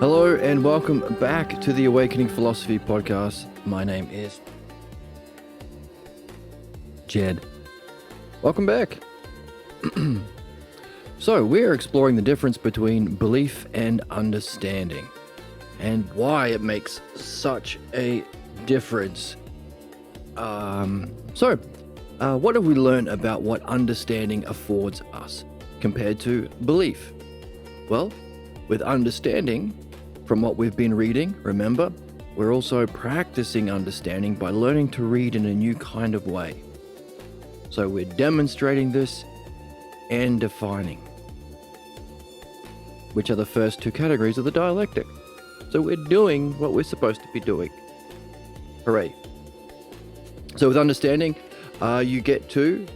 Hello and welcome back to the Awakening Philosophy Podcast. My name is Jed. Welcome back. So we're exploring the difference between belief and understanding and why it makes such a difference. What have we learned about what understanding affords us compared to belief? Well, with understanding, from what we've been reading, remember, we're also practicing understanding by learning to read in a new kind of way. So we're demonstrating this and defining, which are the first two categories of the dialectic. So we're doing what we're supposed to be doing. Hooray. So with understanding, you get to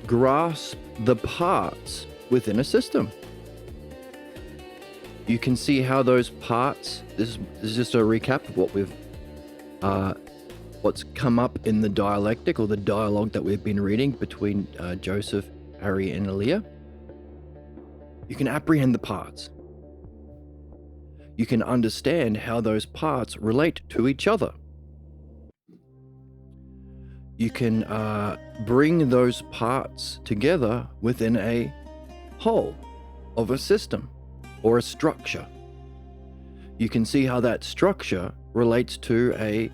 grasp the parts within a system. You can see how those parts, this is just a recap of what's come up in the dialectic or the dialogue that we've been reading between Joseph, Harry, and Elia. You can apprehend the parts. You can understand how those parts relate to each other. You can bring those parts together within a whole of a system or a structure. You can see how that structure relates to a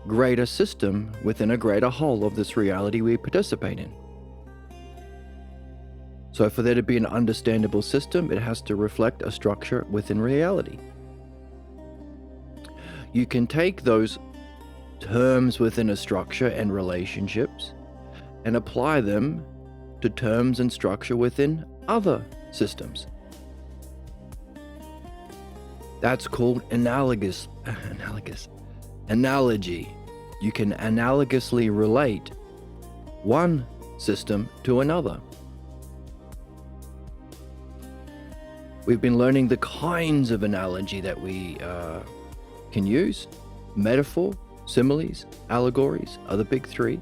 greater system within a greater whole of this reality we participate in. So for there to be an understandable system, it has to reflect a structure within reality. You can take those terms within a structure and relationships and apply them to terms and structure within other systems. That's called analogy. You can analogously relate one system to another. We've been learning the kinds of analogy that we can use. Metaphor, similes, allegories are the big three.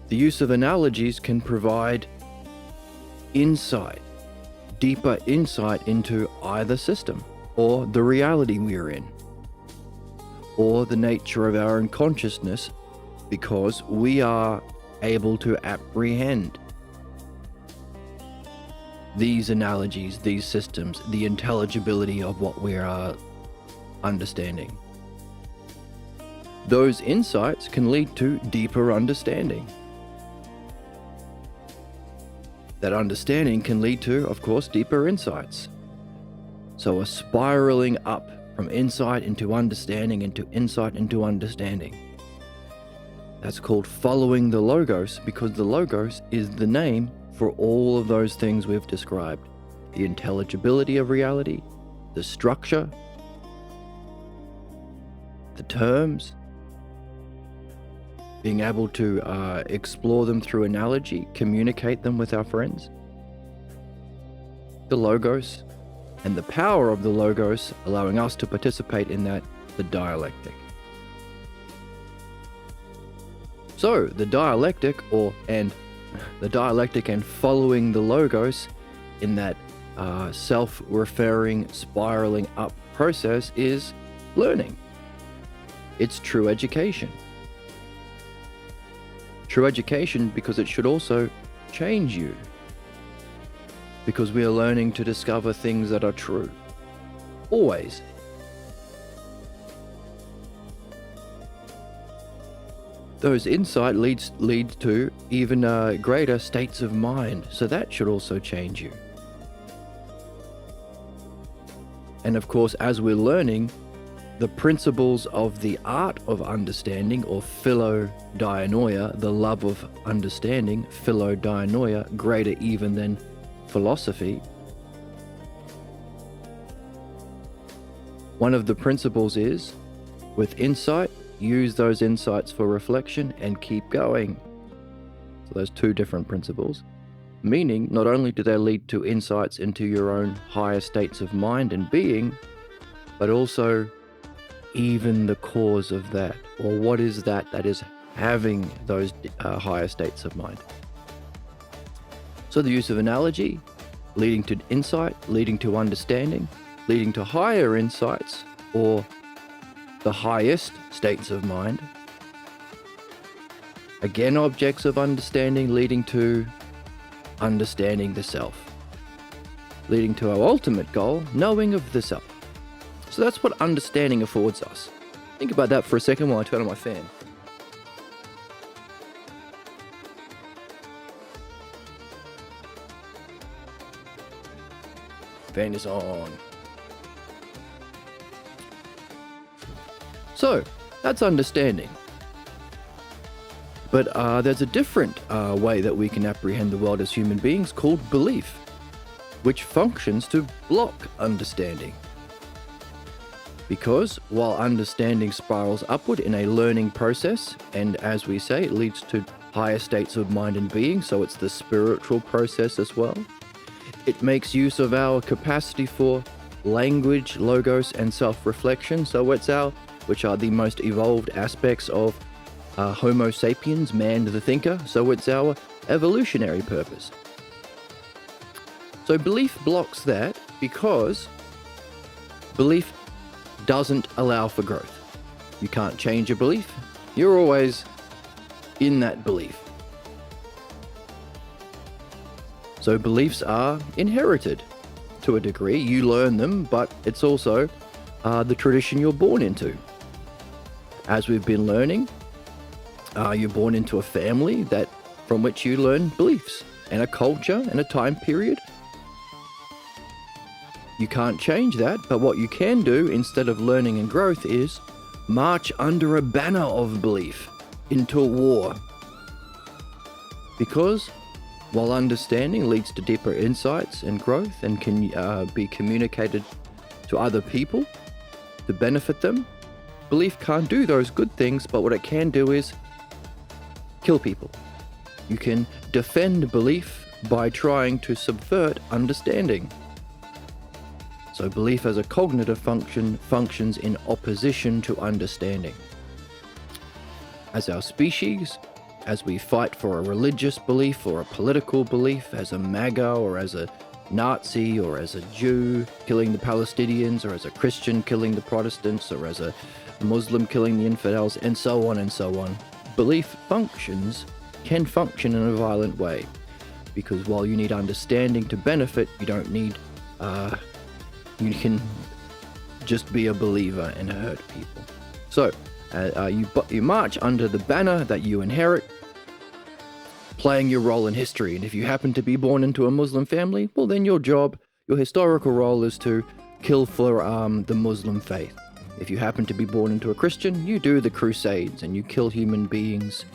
The use of analogies can provide insight, deeper insight into either system, or the reality we are in, or the nature of our own consciousness, because we are able to apprehend these analogies, these systems, the intelligibility of what we are understanding. Those insights can lead to deeper understanding. That understanding can lead to, of course, deeper insights. So a spiraling up from insight into understanding, into insight into understanding. That's called following the Logos, because the Logos is the name for all of those things we've described. The intelligibility of reality, the structure, the terms, being able to explore them through analogy, communicate them with our friends. The Logos, and the power of the Logos allowing us to participate in that, the dialectic. So the dialectic and following the Logos in that self-referring, spiraling up process is learning. It's true education. True education because it should also change you. Because we are learning to discover things that are true. Always. Those insight leads to even greater states of mind, so that should also change you. And of course, as we're learning, the principles of the art of understanding, or philodianoia, the love of understanding, philodianoia, greater even than philosophy. One of the principles is, with insight, use those insights for reflection and keep going. So those two different principles. Meaning, not only do they lead to insights into your own higher states of mind and being, but also even the cause of that, or what is that is having those higher states of mind. So the use of analogy, leading to insight, leading to understanding, leading to higher insights, or the highest states of mind. Again, objects of understanding leading to understanding the self, leading to our ultimate goal, knowing of the self. So that's what understanding affords us. Think about that for a second while I turn on my fan. Fan is on. So, that's understanding. But there's a different way that we can apprehend the world as human beings called belief, which functions to block understanding. Because while understanding spirals upward in a learning process, and as we say, it leads to higher states of mind and being, so it's the spiritual process as well. It makes use of our capacity for language, logos, and self-reflection, so it's which are the most evolved aspects of Homo sapiens, man the thinker, so it's our evolutionary purpose. So belief blocks that because belief doesn't allow for growth. You can't change your belief. You're always in that belief. So beliefs are inherited to a degree. You learn them, but it's also the tradition you're born into. As we've been learning, you're born into a family from which you learn beliefs and a culture and a time period. You can't change that, but what you can do instead of learning and growth is march under a banner of belief into a war. Because while understanding leads to deeper insights and growth and can be communicated to other people to benefit them, belief can't do those good things, but what it can do is kill people. You can defend belief by trying to subvert understanding. So belief as a cognitive function functions in opposition to understanding. As our species, as we fight for a religious belief or a political belief, as a MAGA or as a Nazi or as a Jew killing the Palestinians or as a Christian killing the Protestants or as a Muslim killing the infidels, and so on and so on. Belief can function in a violent way, because while you need understanding to benefit, you don't need, you can just be a believer and hurt people. So you march under the banner that you inherit, playing your role in history. And if you happen to be born into a Muslim family, well then your historical role is to kill for the Muslim faith. If you happen to be born into a Christian, you do the Crusades and you kill human beings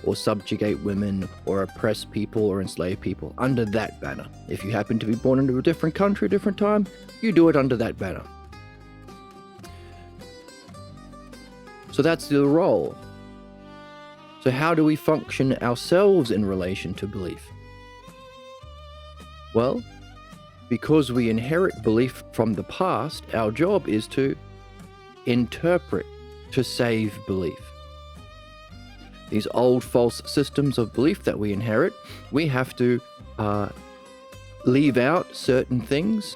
or subjugate women or oppress people or enslave people under that banner. If you happen to be born into a different country, a different time, you do it under that banner. So that's the role. So how do we function ourselves in relation to belief? Well, because we inherit belief from the past, our job is to interpret, to save belief. These old false systems of belief that we inherit, we have to leave out certain things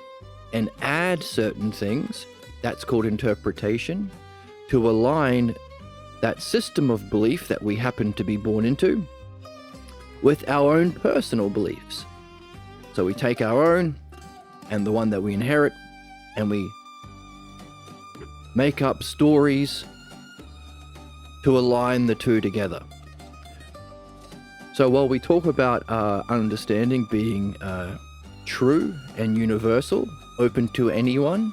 and add certain things. That's called interpretation, to align that system of belief that we happen to be born into with our own personal beliefs. So we take our own and the one that we inherit and we make up stories to align the two together. So while we talk about understanding being true and universal, open to anyone,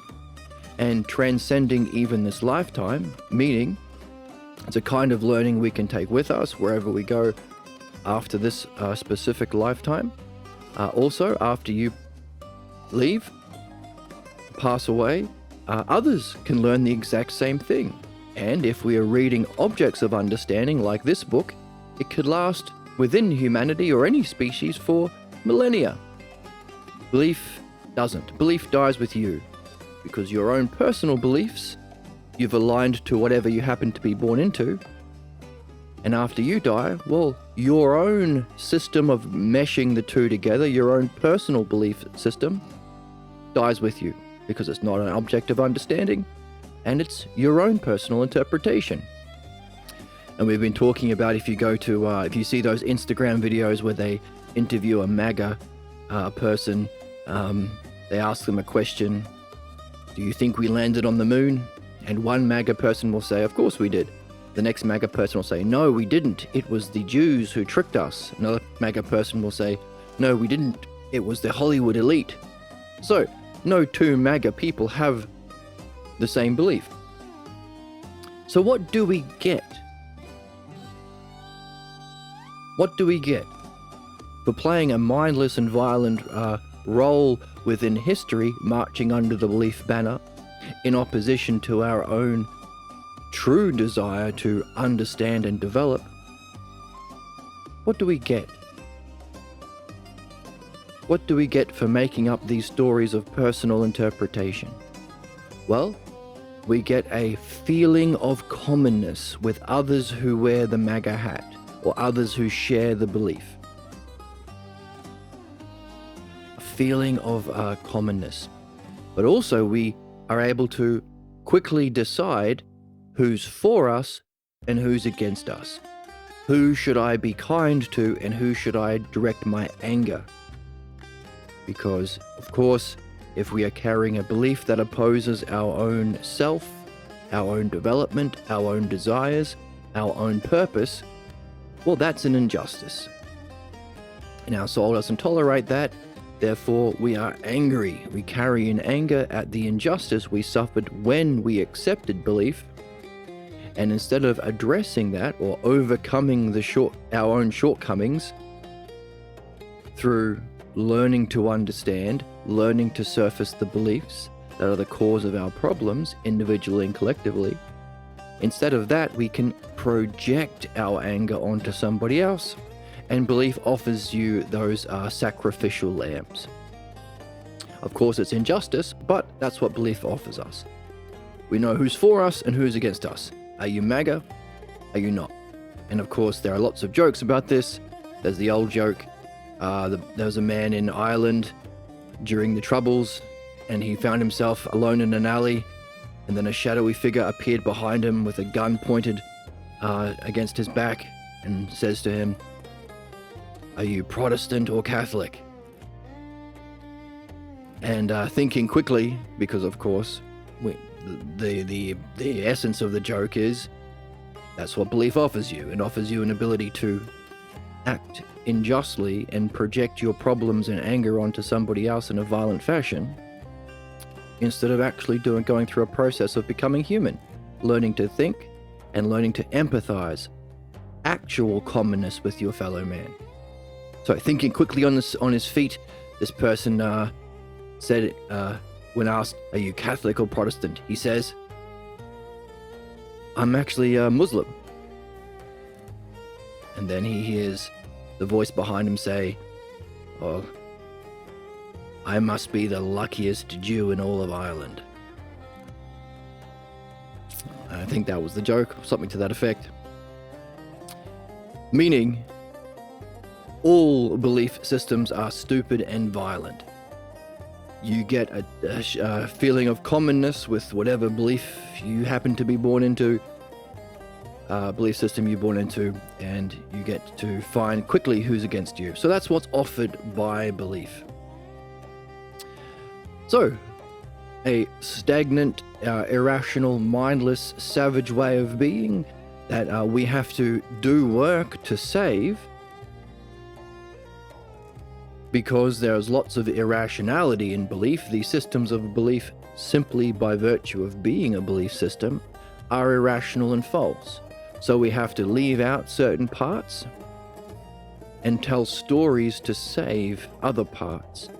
and transcending even this lifetime, meaning it's a kind of learning we can take with us wherever we go after this specific lifetime. Also, after you leave, pass away, others can learn the exact same thing. And if we are reading objects of understanding like this book, it could last within humanity or any species for millennia. Belief doesn't. Belief dies with you, because your own personal beliefs you've aligned to whatever you happen to be born into, And after you die, well, your own system of meshing the two together, your own personal belief system, dies with you because it's not an object of understanding and it's your own personal interpretation. And we've been talking about if you see those Instagram videos where they interview a MAGA person, they ask them a question, do you think we landed on the moon? And one MAGA person will say, of course we did. The next MAGA person will say, no, we didn't. It was the Jews who tricked us. Another MAGA person will say, no, we didn't. It was the Hollywood elite. So, no two MAGA people have the same belief. So what do we get? What do we get for playing a mindless and violent role within history, marching under the belief banner, in opposition to our own true desire to understand and develop? What do we get? What do we get for making up these stories of personal interpretation? Well, we get a feeling of commonness with others who wear the MAGA hat, or others who share the belief. A feeling of commonness. But also we are able to quickly decide who's for us and who's against us. Who should I be kind to and who should I direct my anger? Because, of course, if we are carrying a belief that opposes our own self, our own development, our own desires, our own purpose, well, that's an injustice. And our soul doesn't tolerate that. Therefore, we are angry. We carry in anger at the injustice we suffered when we accepted belief. And instead of addressing that or overcoming our own shortcomings through learning to understand, learning to surface the beliefs that are the cause of our problems, individually and collectively, instead of that, we can project our anger onto somebody else. And belief offers you those sacrificial lambs. Of course, it's injustice, but that's what belief offers us. We know who's for us and who's against us. Are you MAGA? Are you not? And of course, there are lots of jokes about this. There's the old joke. There was a man in Ireland during the Troubles, and he found himself alone in an alley, and then a shadowy figure appeared behind him with a gun pointed against his back and says to him, "Are you Protestant or Catholic?" And thinking quickly, because of course, the essence of the joke is that's what belief offers you. It offers you an ability to act unjustly and project your problems and anger onto somebody else in a violent fashion, instead of actually going through a process of becoming human, learning to think and learning to empathize, actual commonness with your fellow man. So thinking quickly on his feet, this person said, when asked, "Are you Catholic or Protestant?" he says, "I'm actually a Muslim." And then he hears the voice behind him say, "Oh, I must be the luckiest Jew in all of Ireland." I think that was the joke, something to that effect. Meaning, all belief systems are stupid and violent. You get a feeling of commonness with whatever belief you happen to be born into, belief system you're born into, and you get to find quickly who's against you. So that's what's offered by belief. So, a stagnant, irrational, mindless, savage way of being that we have to do work to save, because there's lots of irrationality in belief. These systems of belief, simply by virtue of being a belief system, are irrational and false. So we have to leave out certain parts and tell stories to save other parts.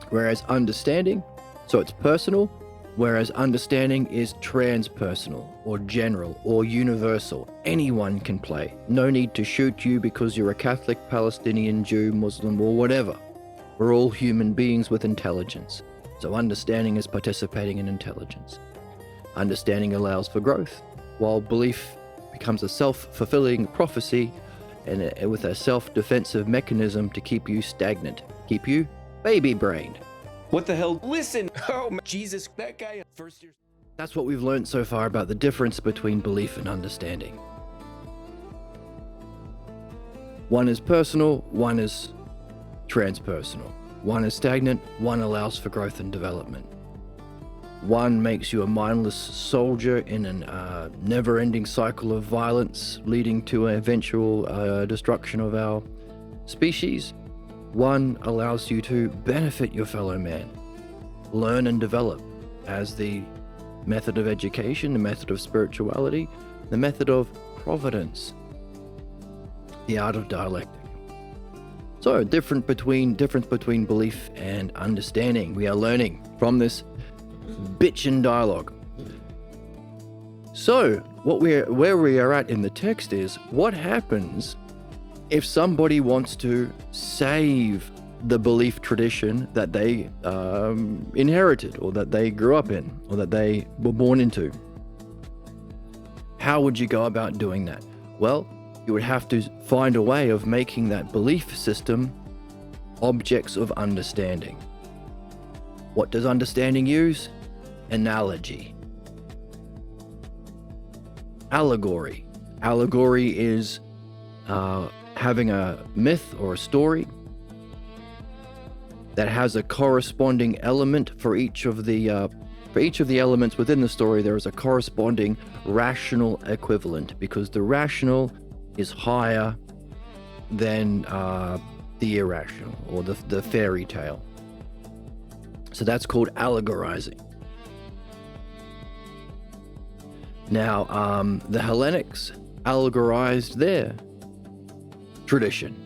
Whereas understanding, so it's personal, whereas understanding is transpersonal or general or universal. Anyone can play. No need to shoot you because you're a Catholic, Palestinian, Jew, Muslim, or whatever. We're all human beings with intelligence. So understanding is participating in intelligence. Understanding allows for growth, while belief becomes a self-fulfilling prophecy and with a self-defensive mechanism to keep you stagnant, keep you baby-brained. What the hell? Listen! Oh, Jesus, that guy first year. That's what we've learned so far about the difference between belief and understanding. One is personal, one is transpersonal. One is stagnant, one allows for growth and development. One makes you a mindless soldier in a never-ending cycle of violence, leading to an eventual destruction of our species. One allows you to benefit your fellow man, learn and develop as the method of education, the method of spirituality, the method of providence, the art of dialectic. So, difference between belief and understanding. We are learning from this bitchin' dialogue. So, where we are at in the text is, what happens if somebody wants to save the belief tradition that they inherited, or that they grew up in, or that they were born into? How would you go about doing that? Well, you would have to find a way of making that belief system objects of understanding. What does understanding use? Analogy. Allegory. Allegory is having a myth or a story that has a corresponding element for each of the elements within the story. There is a corresponding rational equivalent, because the rational is higher than the irrational, or the fairy tale. So that's called allegorizing. Now, the Hellenics allegorized their tradition.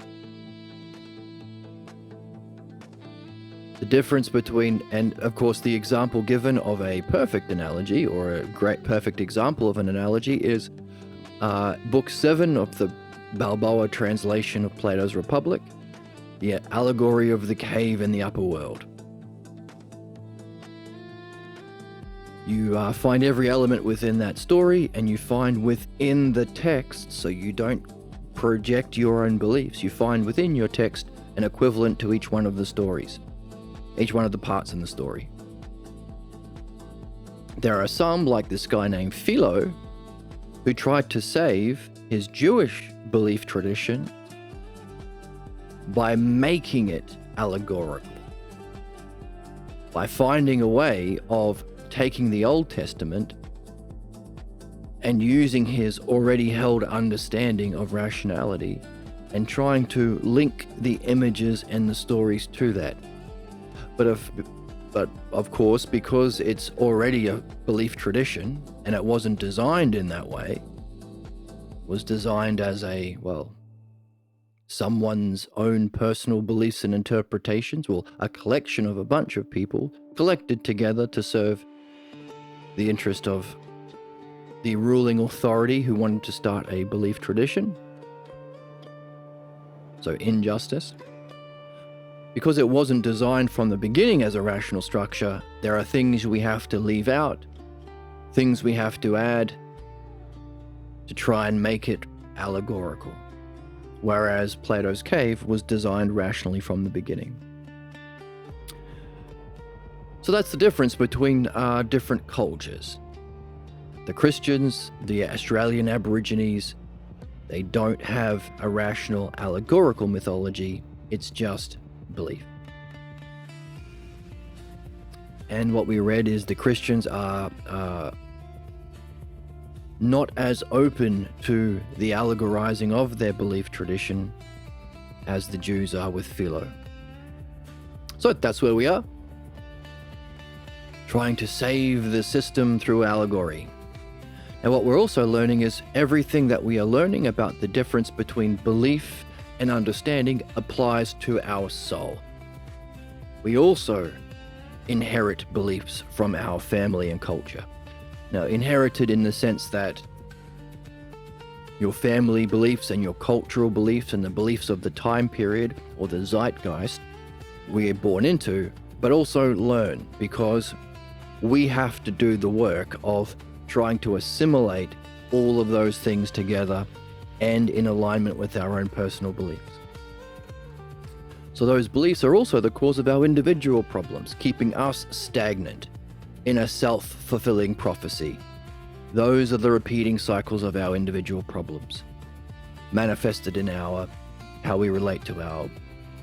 The difference between, and of course the example given of a perfect analogy, or a great perfect example of an analogy, is Book 7 of the Balboa translation of Plato's Republic, the allegory of the cave in the upper world. You find every element within that story, and you find within the text, so you don't project your own beliefs. You find within your text an equivalent to each one of the stories, each one of the parts in the story. There are some, like this guy named Philo, who tried to save his Jewish belief tradition by making it allegorical, by finding a way of taking the Old Testament and using his already held understanding of rationality and trying to link the images and the stories to that. But of course, because it's already a belief tradition and it wasn't designed in that way, it was designed as someone's own personal beliefs and interpretations, a collection of a bunch of people collected together to serve the interest of the ruling authority who wanted to start a belief tradition. So injustice. Because it wasn't designed from the beginning as a rational structure, there are things we have to leave out, things we have to add to try and make it allegorical. Whereas Plato's cave was designed rationally from the beginning. So that's the difference between different cultures. The Christians, the Australian Aborigines, they don't have a rational allegorical mythology, it's just belief. And what we read is the Christians are not as open to the allegorizing of their belief tradition as the Jews are with Philo. So that's where we are, trying to save the system through allegory. And what we're also learning is everything that we are learning about the difference between belief and understanding applies to our soul. We also inherit beliefs from our family and culture. Now, inherited in the sense that your family beliefs and your cultural beliefs and the beliefs of the time period or the zeitgeist we are born into, but also learn, because we have to do the work of trying to assimilate all of those things together and in alignment with our own personal beliefs. So those beliefs are also the cause of our individual problems, keeping us stagnant in a self-fulfilling prophecy. Those are the repeating cycles of our individual problems, manifested in how we relate to our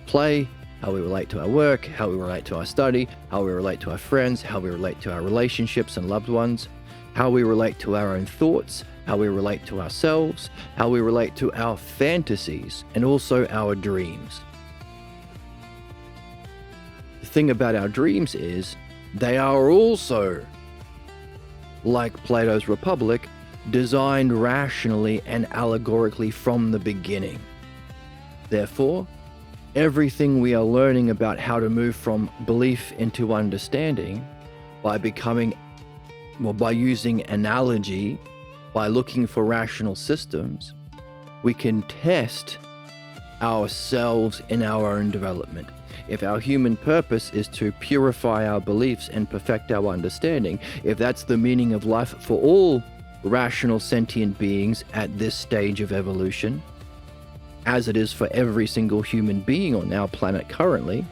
play, how we relate to our work, how we relate to our study, how we relate to our friends, how we relate to our relationships and loved ones, how we relate to our own thoughts, how we relate to ourselves, how we relate to our fantasies, and also our dreams. The thing about our dreams is they are also, like Plato's Republic, designed rationally and allegorically from the beginning. Therefore, everything we are learning about how to move from belief into understanding by using analogy, by looking for rational systems, we can test ourselves in our own development. If our human purpose is to purify our beliefs and perfect our understanding, if that's the meaning of life for all rational sentient beings at this stage of evolution, as it is for every single human being on our planet currently,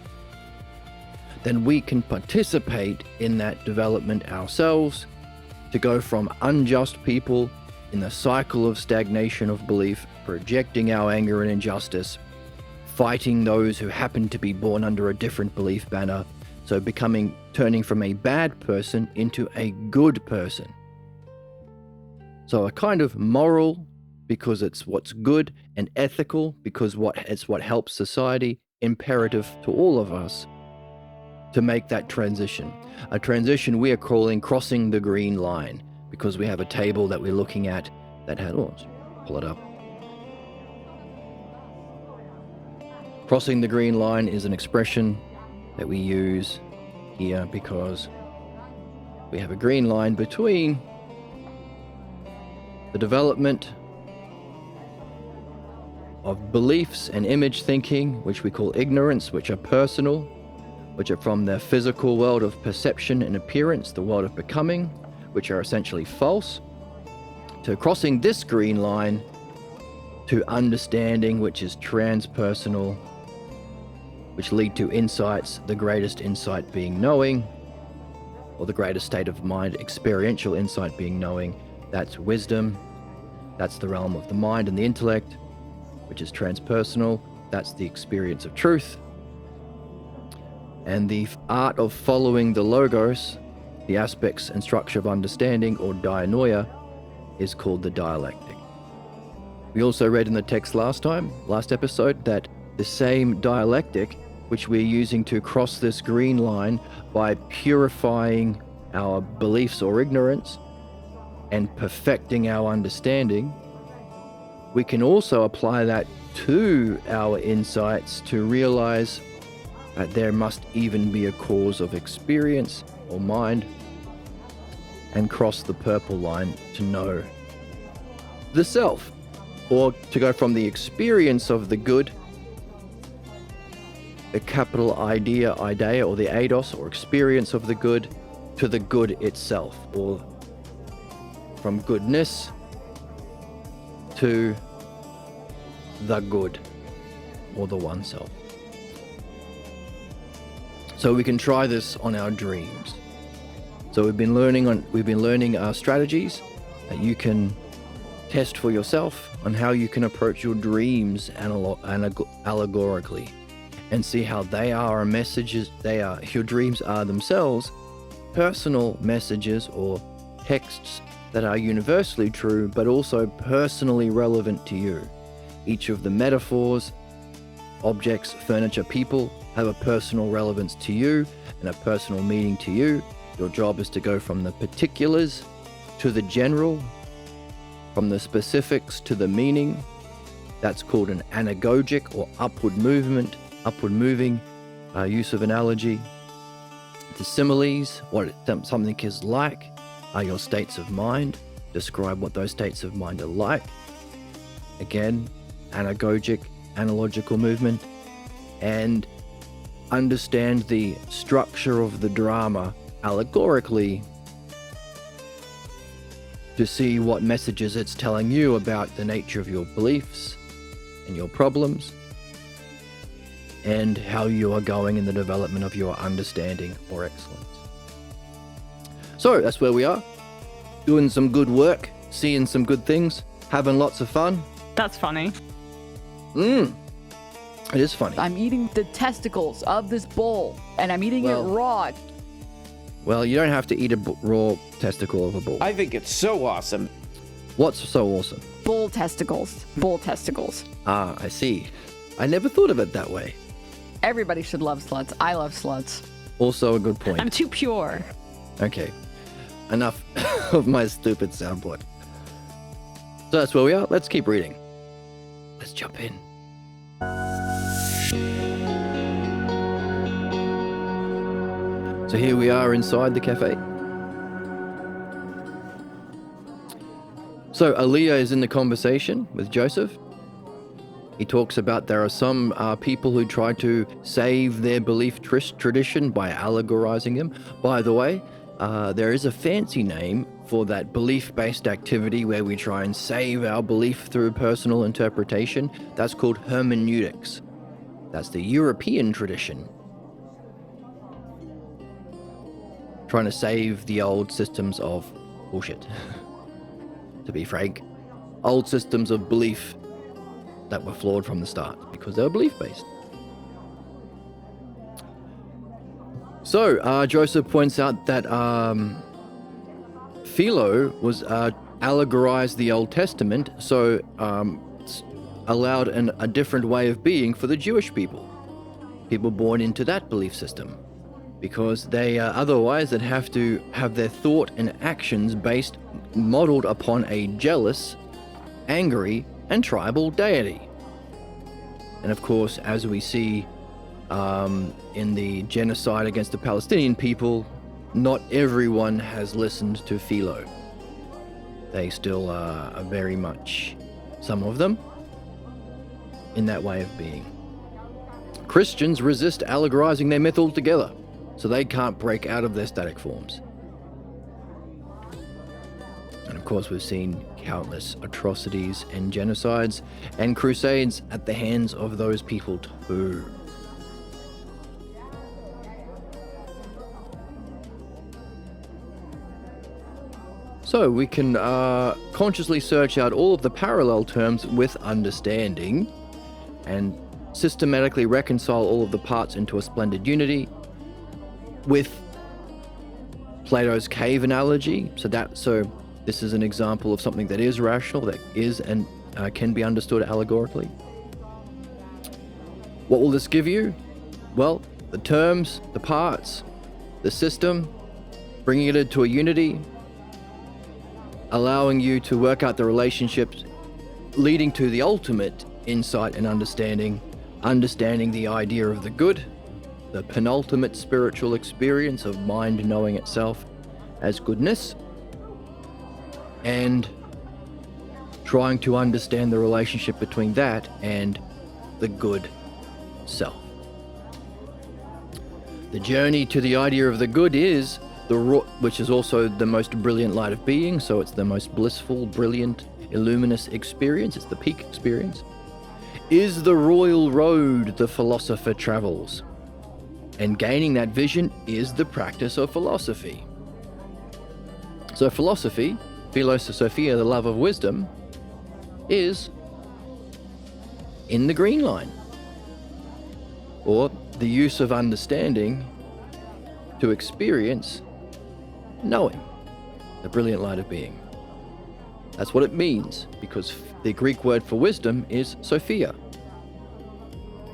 then we can participate in that development ourselves to go from unjust people in the cycle of stagnation of belief, projecting our anger and injustice, fighting those who happen to be born under a different belief banner, so turning from a bad person into a good person. So a kind of moral, because it's what's good, and ethical, because it's what helps society, imperative to all of us to make that transition. A transition we are calling crossing the green line, because we have a table that we're looking at that had, pull it up. Crossing the green line is an expression that we use here because we have a green line between the development of beliefs and image thinking, which we call ignorance, which are personal, which are from the physical world of perception and appearance, the world of becoming, which are essentially false, to crossing this green line to understanding, which is transpersonal, which lead to insights, the greatest insight being knowing, or the greatest state of mind, experiential insight being knowing. That's wisdom. That's the realm of the mind and the intellect, which is transpersonal. That's the experience of truth. And the art of following the logos, the aspects and structure of understanding, or dianoia, is called the dialectic. We also read in the text last episode, that the same dialectic which we're using to cross this green line by purifying our beliefs or ignorance and perfecting our understanding, we can also apply that to our insights to realize that there must even be a cause of experience or mind, and cross the purple line to know the self, or to go from the experience of the good, the capital idea, or the eidos, or experience of the good, to the good itself, or from goodness to the good, or the one self. So we can try this on our dreams. So we've been learning our strategies that you can test for yourself on how you can approach your dreams allegorically, and see how they are messages. Your dreams are themselves personal messages or texts that are universally true, but also personally relevant to you. Each of the metaphors, objects, furniture, people have a personal relevance to you and a personal meaning to you. Your job is to go from the particulars to the general, from the specifics to the meaning. That's called an anagogic, or upward moving use of analogy. The similes, what something is like, are your states of mind. Describe what those states of mind are like. Again, anagogic, analogical movement. And understand the structure of the drama allegorically to see what messages it's telling you about the nature of your beliefs and your problems, and how you are going in the development of your understanding or excellence. So that's where we are, doing some good work, seeing some good things, having lots of fun. That's funny. It is funny. I'm eating the testicles of this bull, and I'm eating it raw. Well, you don't have to eat a raw testicle of a bull. I think it's so awesome. What's so awesome? Bull testicles. Bull testicles. Ah, I see. I never thought of it that way. Everybody should love sluts. I love sluts. Also a good point. I'm too pure. Okay. Enough of my stupid soundboard. So that's where we are. Let's keep reading. Let's jump in. So here we are inside the cafe. So Aaliyah is in the conversation with Joseph. He talks about there are some people who try to save their belief tradition by allegorizing them. By the way, there is a fancy name for that belief-based activity where we try and save our belief through personal interpretation. That's called hermeneutics. That's the European tradition. Trying to save the old systems of bullshit. To be frank, old systems of belief that were flawed from the start because they were belief-based. So, Joseph points out that Philo was allegorized the Old Testament, so allowed a different way of being for the Jewish people born into that belief system, because they otherwise would have to have their thought and actions modeled upon a jealous, angry, and tribal deity. And of course, as we see in the genocide against the Palestinian people, not everyone has listened to Philo. They still are very much, some of them, in that way of being. Christians resist allegorizing their myth altogether, so they can't break out of their static forms. And of course, we've seen countless atrocities and genocides and crusades at the hands of those people too. So we can consciously search out all of the parallel terms with understanding and systematically reconcile all of the parts into a splendid unity with Plato's cave analogy. So this is an example of something that is rational, that is and can be understood allegorically. What will this give you? Well, the terms, the parts, the system, bringing it into a unity, allowing you to work out the relationships leading to the ultimate insight and understanding the idea of the good, the penultimate spiritual experience of mind knowing itself as goodness, and trying to understand the relationship between that and the good self. The journey to the idea of the good is which is also the most brilliant light of being, so it's the most blissful, brilliant, illuminous experience, it's the peak experience, is the royal road the philosopher travels. And gaining that vision is the practice of philosophy. So philosophy, philosophia, the love of wisdom, is in the green line, or the use of understanding to experience knowing, the brilliant light of being. That's what it means, because the Greek word for wisdom is Sophia.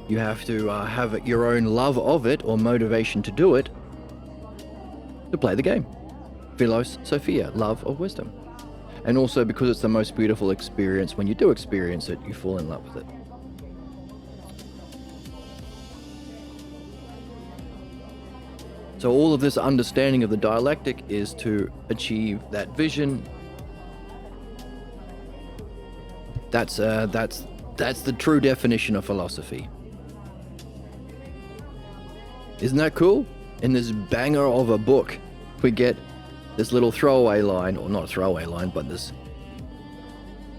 You have to have your own love of it or motivation to do it to play the game. Philos Sophia, love of wisdom. And also because it's the most beautiful experience, when you do experience it, you fall in love with it. So all of this understanding of the dialectic is to achieve that vision. That's the true definition of philosophy. Isn't that cool? In this banger of a book, we get this little throwaway line, or not a throwaway line, but this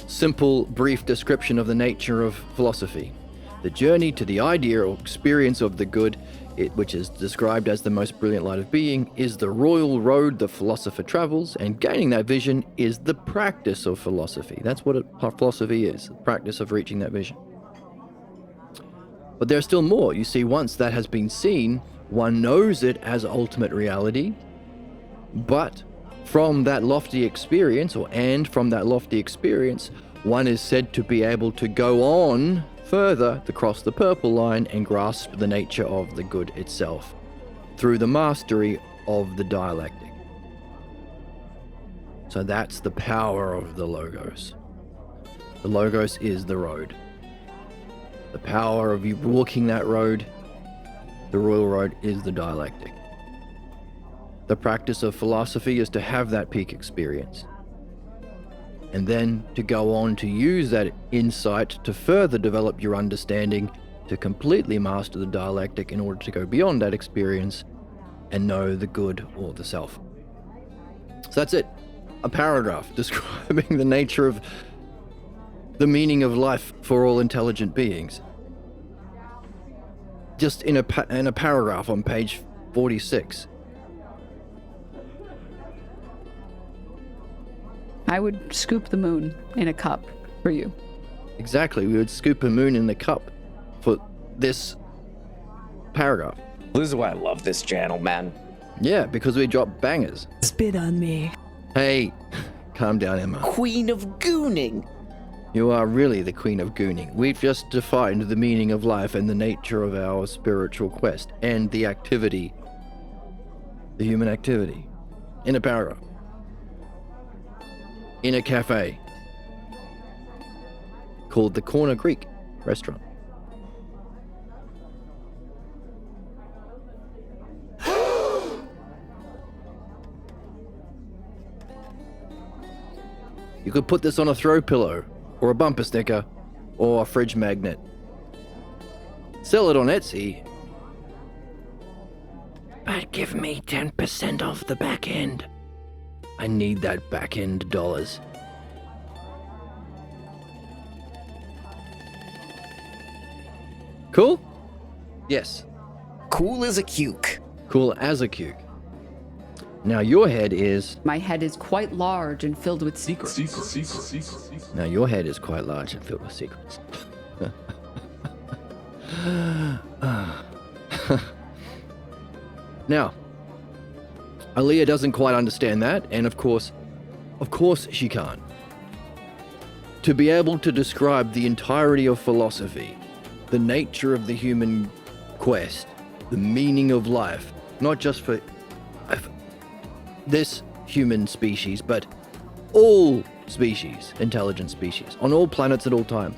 simple, brief description of the nature of philosophy. The journey to the idea or experience of the good, which is described as the most brilliant light of being, is the royal road the philosopher travels, and gaining that vision is the practice of philosophy. That's what philosophy is, the practice of reaching that vision. But there's still more. You see, once that has been seen, one knows it as ultimate reality, but from that lofty experience, one is said to be able to go on further to cross the purple line and grasp the nature of the good itself through the mastery of the dialectic. So that's the power of the Logos. The Logos is the road. The power of you walking that road, the royal road, is the dialectic. The practice of philosophy is to have that peak experience, and then to go on to use that insight to further develop your understanding, to completely master the dialectic in order to go beyond that experience and know the good or the self. So that's it. A paragraph describing the nature of the meaning of life for all intelligent beings. Just in a paragraph on page 46. I would scoop the moon in a cup for you. Exactly, we would scoop a moon in the cup for this paragraph. This is why I love this channel, man. Yeah, because we drop bangers. Spit on me. Hey, calm down, Emma. Queen of gooning. You are really the queen of gooning. We've just defined the meaning of life and the nature of our spiritual quest and the activity, the human activity, in a paragraph. In a cafe called the Corner Greek restaurant. You could put this on a throw pillow, or a bumper sticker, or a fridge magnet. Sell it on Etsy. But give me 10% off the back end. I need that back end dollars. Cool? Yes. Cool as a cuke. Cool as a cuke. Now your head is... My head is quite large and filled with secrets. Now your head is quite large and filled with secrets. Now, Aaliyah doesn't quite understand that, and of course she can't. To be able to describe the entirety of philosophy, the nature of the human quest, the meaning of life, not just for this human species, but all species, intelligent species, on all planets at all time.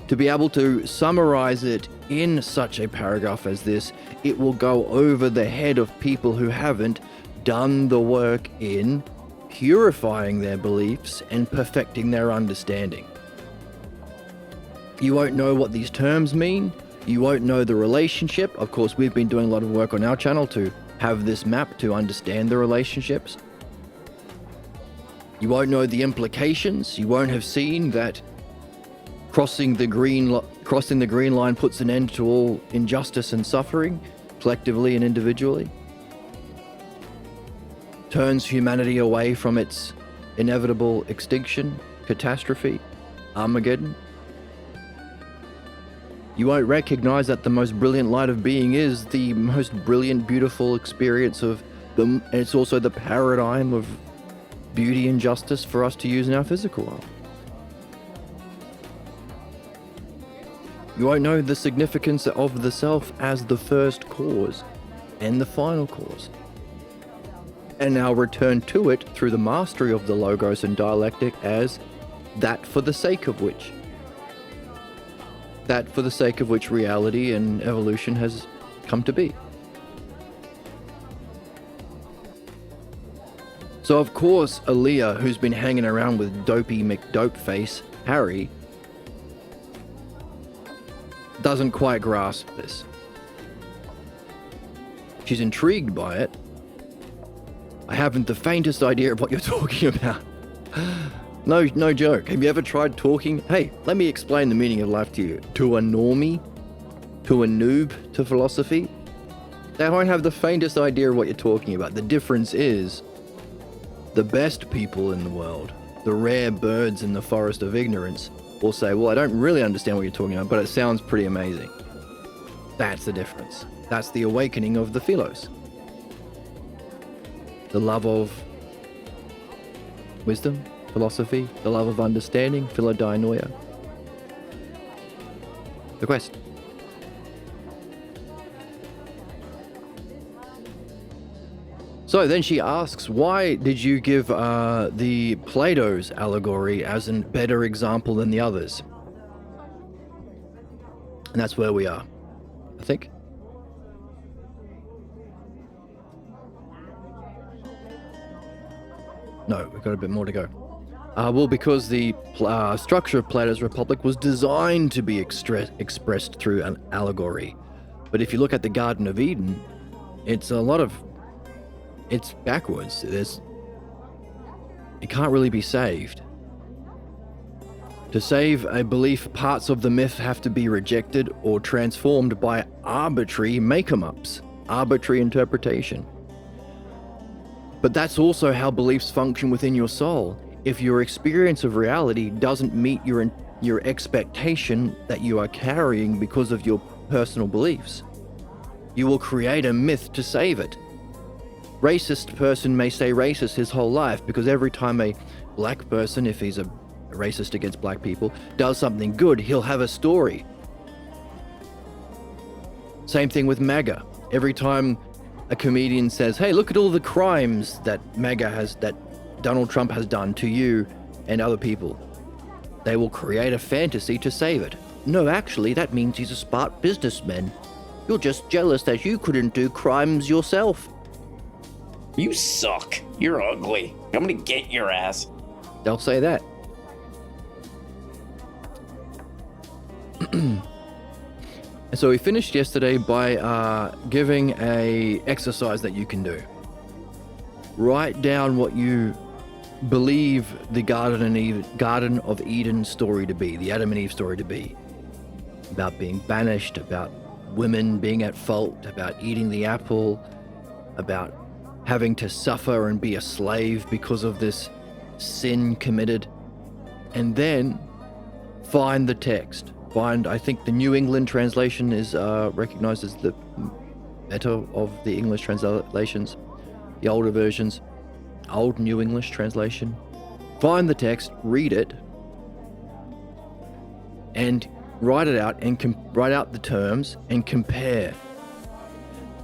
To be able to summarize it in such a paragraph as this, it will go over the head of people who haven't done the work in purifying their beliefs and perfecting their understanding. You won't know what these terms mean. You won't know the relationship. Of course, we've been doing a lot of work on our channel to have this map to understand the relationships. You won't know the implications. You won't have seen that crossing the green line puts an end to all injustice and suffering, collectively and individually. Turns humanity away from its inevitable extinction, catastrophe, Armageddon. You won't recognize that the most brilliant light of being is the most brilliant, beautiful experience of them. And it's also the paradigm of beauty and justice for us to use in our physical world. You won't know the significance of the self as the first cause and the final cause. And now return to it through the mastery of the logos and dialectic as that for the sake of which reality and evolution has come to be. So of course, Aaliyah, who's been hanging around with dopey McDopeface Harry, doesn't quite grasp this. She's intrigued by it, I haven't the faintest idea of what you're talking about. No joke. Have you ever tried talking? Hey, let me explain the meaning of life to you. To a normie, to a noob to philosophy, they won't have the faintest idea of what you're talking about. The difference is the best people in the world, the rare birds in the forest of ignorance, will say, well, I don't really understand what you're talking about, but it sounds pretty amazing. That's the difference. That's the awakening of the philos. The love of wisdom, philosophy, the love of understanding, philodianoia. The quest. So then she asks, why did you give the Plato's allegory as a better example than the others? And that's where we are, I think. No, we've got a bit more to go. Well, because the structure of Plato's Republic was designed to be expressed through an allegory. But if you look at the Garden of Eden, it's backwards. It can't really be saved. To save a belief, parts of the myth have to be rejected or transformed by arbitrary make-em-ups, arbitrary interpretation. But that's also how beliefs function within your soul. If your experience of reality doesn't meet your expectation that you are carrying because of your personal beliefs, you will create a myth to save it. Racist person may say racist his whole life because every time a black person, if he's a racist against black people, does something good, he'll have a story. Same thing with MAGA. Every time a comedian says, hey, look at all the crimes that that Donald Trump has done to you and other people, they will create a fantasy to save it. No, actually, that means he's a smart businessman. You're just jealous that you couldn't do crimes yourself. You suck. You're ugly. I'm gonna get your ass. They'll say that. And so we finished yesterday by giving a exercise that you can do. Write down what you believe the Garden of Eden story to be, the Adam and Eve story to be. About being banished, about women being at fault, about eating the apple, about having to suffer and be a slave because of this sin committed. And then find the text. I think the New England translation is recognized as the better of the English translations. The older versions, Old New English translation. Find the text, read it, and write it out, and write out the terms and compare,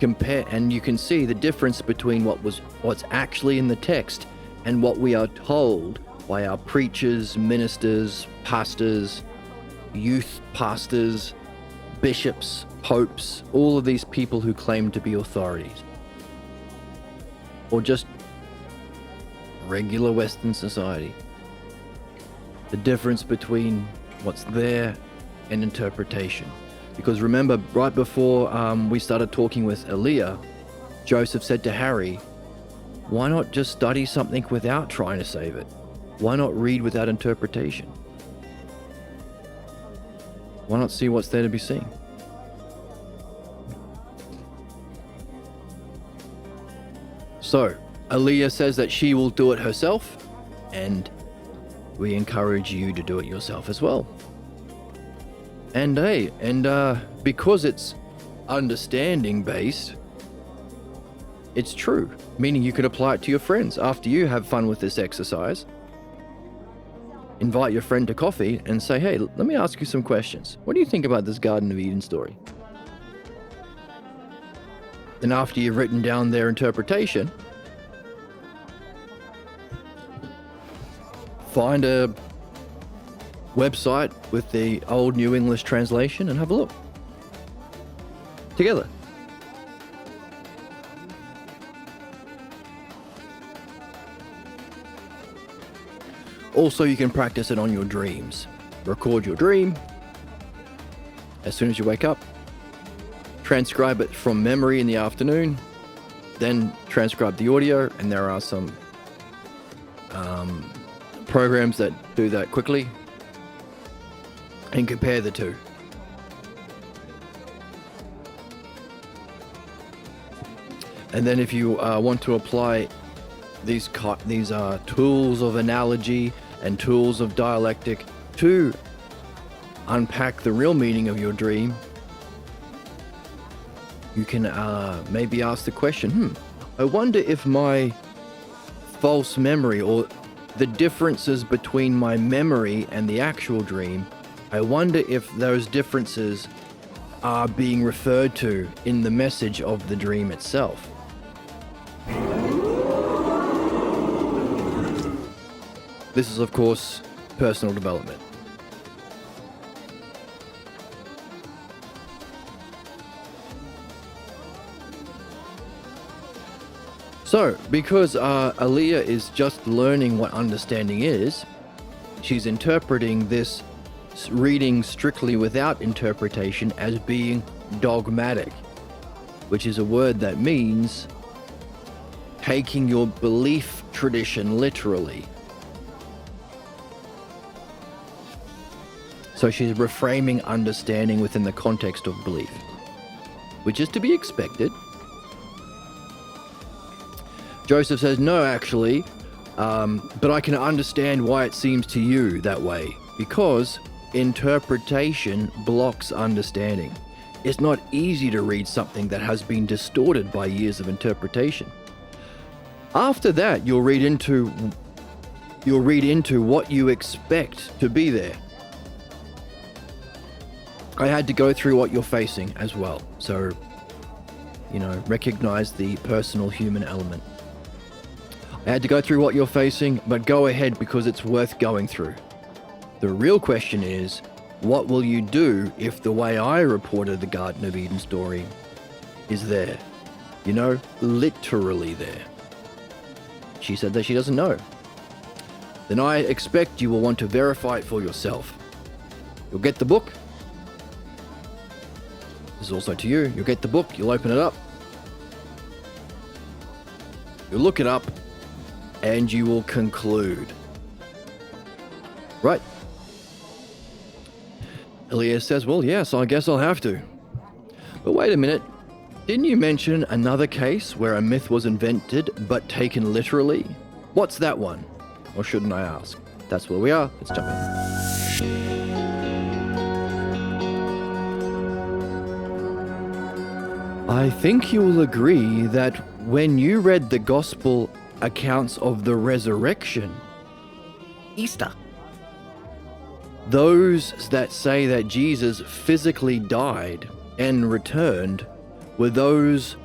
and you can see the difference between what's actually in the text and what we are told by our preachers, ministers, pastors, youth pastors, bishops, popes, all of these people who claim to be authorities, or just regular Western society. The difference between what's there and interpretation. Because remember, right before we started talking with Aaliyah, Joseph said to Harry, why not just study something without trying to save it? Why not read without interpretation? Why not see what's there to be seen? So, Aaliyah says that she will do it herself, and we encourage you to do it yourself as well. And because it's understanding based, it's true, meaning you could apply it to your friends. After you have fun with this exercise, invite your friend to coffee and say, hey, let me ask you some questions. What do you think about this Garden of Eden story? Then after you've written down their interpretation, find a website with the Old New English translation and have a look together. Also, you can practice it on your dreams. Record your dream as soon as you wake up. Transcribe it from memory in the afternoon. then transcribe the audio, and there are some programs that do that quickly, and compare the two. And then if you want to apply these tools of analogy and tools of dialectic to unpack the real meaning of your dream, you can maybe ask the question, I wonder if my false memory, or the differences between my memory and the actual dream, I wonder if those differences are being referred to in the message of the dream itself. This is, of course, personal development. So, because Aaliyah is just learning what understanding is, she's interpreting this reading strictly without interpretation as being dogmatic, which is a word that means taking your belief tradition literally. So she's reframing understanding within the context of belief, which is to be expected. Joseph says, no, actually, but I can understand why it seems to you that way, because interpretation blocks understanding. It's not easy to read something that has been distorted by years of interpretation. After that, you'll read into what you expect to be there. I had to go through what you're facing as well, so, recognize the personal human element. I had to go through what you're facing, but go ahead because it's worth going through. The real question is, what will you do if the way I reported the Garden of Eden story is there? Literally there. She said that she doesn't know. Then I expect you will want to verify it for yourself. You'll get the book. This is also to you. You'll get the book, you'll open it up. You'll look it up, and you will conclude. Right. Elias says, well, yes, I guess I'll have to. But wait a minute. Didn't you mention another case where a myth was invented but taken literally? What's that one? Or shouldn't I ask? That's where we are. Let's jump in. I think you will agree that when you read the gospel accounts of the resurrection, Easter, those that say that Jesus physically died and returned were those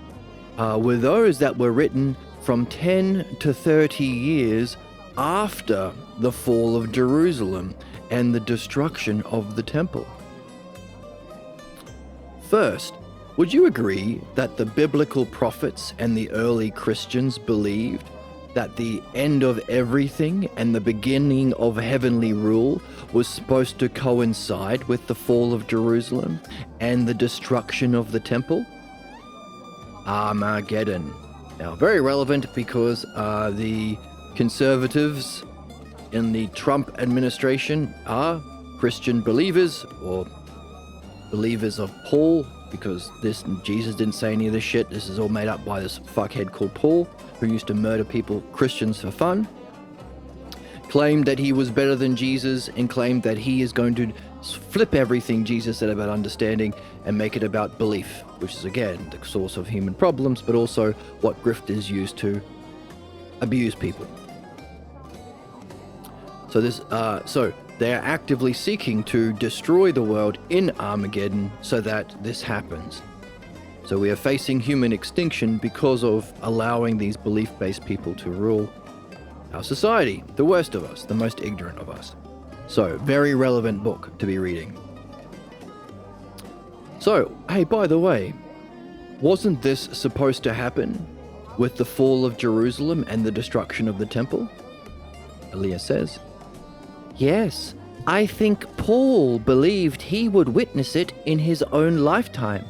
that were written from 10 to 30 years after the fall of Jerusalem and the destruction of the temple. First, would you agree that the biblical prophets and the early Christians believed that the end of everything and the beginning of heavenly rule was supposed to coincide with the fall of Jerusalem and the destruction of the temple? Armageddon. Now, very relevant because the conservatives in the Trump administration are Christian believers, or believers of Paul, because Jesus didn't say any of this shit. This is all made up by this fuckhead called Paul, who used to murder people, Christians, for fun. Claimed that he was better than Jesus, and claimed that he is going to flip everything Jesus said about understanding and make it about belief, which is again the source of human problems, but also what grifters use to abuse people. So they are actively seeking to destroy the world in Armageddon so that this happens. So we are facing human extinction because of allowing these belief-based people to rule our society, the worst of us, the most ignorant of us. So, very relevant book to be reading. So, hey, by the way, wasn't this supposed to happen with the fall of Jerusalem and the destruction of the temple? Elias says, yes, I think Paul believed he would witness it in his own lifetime.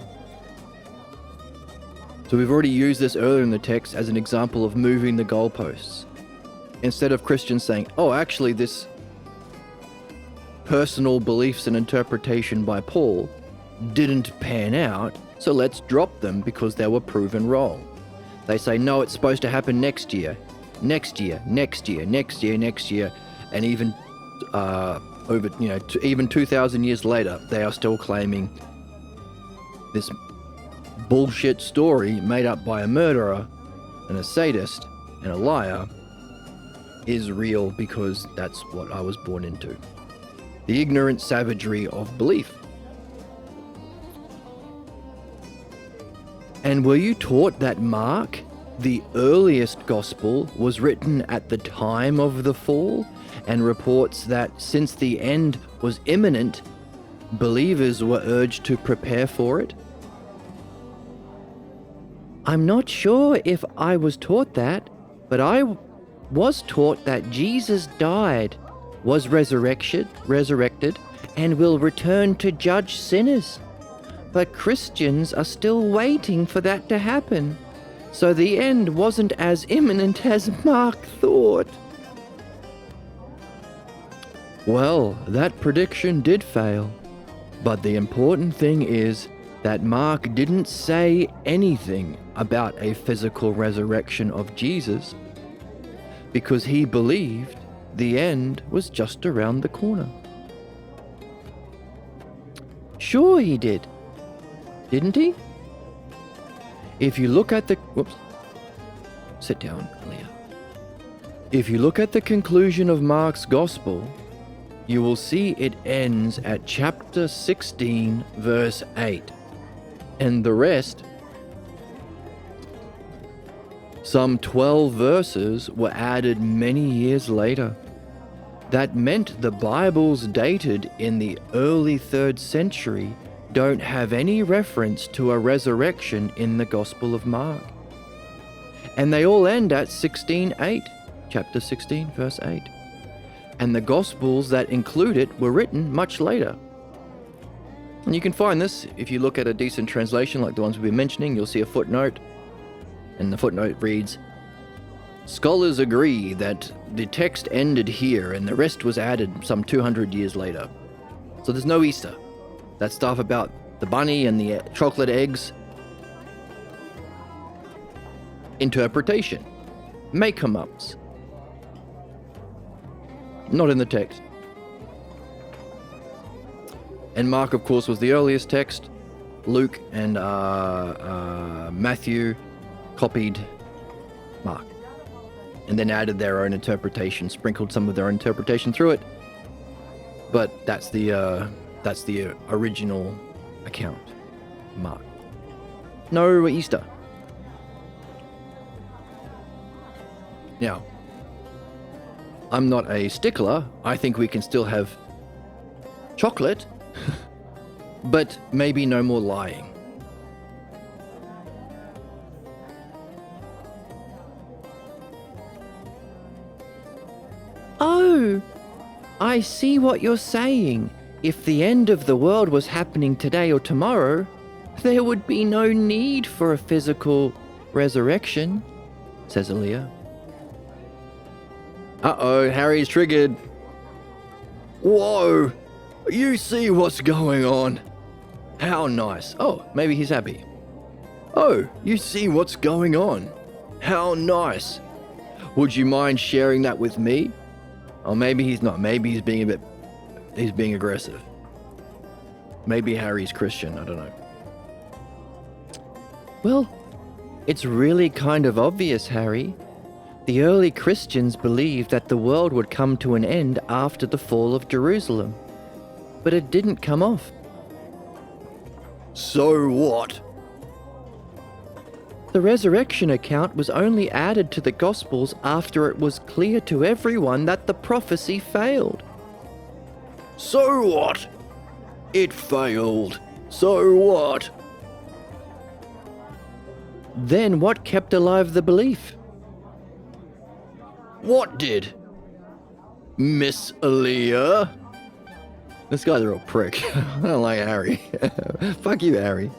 So we've already used this earlier in the text as an example of moving the goalposts. Instead of Christians saying, oh, actually this personal beliefs and interpretation by Paul didn't pan out, so let's drop them because they were proven wrong. They say, no, it's supposed to happen next year, next year, next year, next year, next year, and even even 2,000 years later, they are still claiming this bullshit story made up by a murderer and a sadist and a liar is real because that's what I was born into. The ignorant savagery of belief. And were you taught that Mark, the earliest gospel, was written at the time of the fall and reports that since the end was imminent, believers were urged to prepare for it? I'm not sure if I was taught that, but I was taught that Jesus died, was resurrected, and will return to judge sinners. But Christians are still waiting for that to happen. So the end wasn't as imminent as Mark thought. Well, that prediction did fail. But the important thing is that Mark didn't say anything about a physical resurrection of Jesus because he believed the end was just around the corner. Sure he did. Didn't he? If you look at the... Whoops. Sit down, Leah. If you look at the conclusion of Mark's Gospel, you will see it ends at chapter 16, verse 8. And the rest, some 12 verses, were added many years later. That meant the Bibles dated in the early 3rd century don't have any reference to a resurrection in the Gospel of Mark. And they all end at 16:8, chapter 16, verse 8. And the Gospels that include it were written much later. And you can find this if you look at a decent translation like the ones we've been mentioning. You'll see a footnote, and the footnote reads, "Scholars agree that the text ended here and the rest was added some 200 years later." So there's no Easter. That stuff about the bunny and the chocolate eggs. Interpretation. Make-em-ups. Not in the text. And Mark, of course, was the earliest text. Luke and Matthew copied Mark. And then added their own interpretation, sprinkled some of their own interpretation through it. But that's the original account, Mark. No Easter. Now, I'm not a stickler. I think we can still have chocolate, but maybe no more lying. Oh, I see what you're saying. If the end of the world was happening today or tomorrow, there would be no need for a physical resurrection, says Aaliyah. Uh-oh, Harry's triggered. Whoa, you see what's going on? How nice. Oh, maybe he's happy. Oh, you see what's going on? How nice. Would you mind sharing that with me? Or maybe he's not. Maybe he's being aggressive. Maybe Harry's Christian, I don't know. Well, it's really kind of obvious, Harry. The early Christians believed that the world would come to an end after the fall of Jerusalem. But it didn't come off. So what? The resurrection account was only added to the Gospels after it was clear to everyone that the prophecy failed. So what? It failed. So what? Then what kept alive the belief? What did? Miss Aaliyah? This guy's a real prick. I don't like Harry. Fuck you, Harry.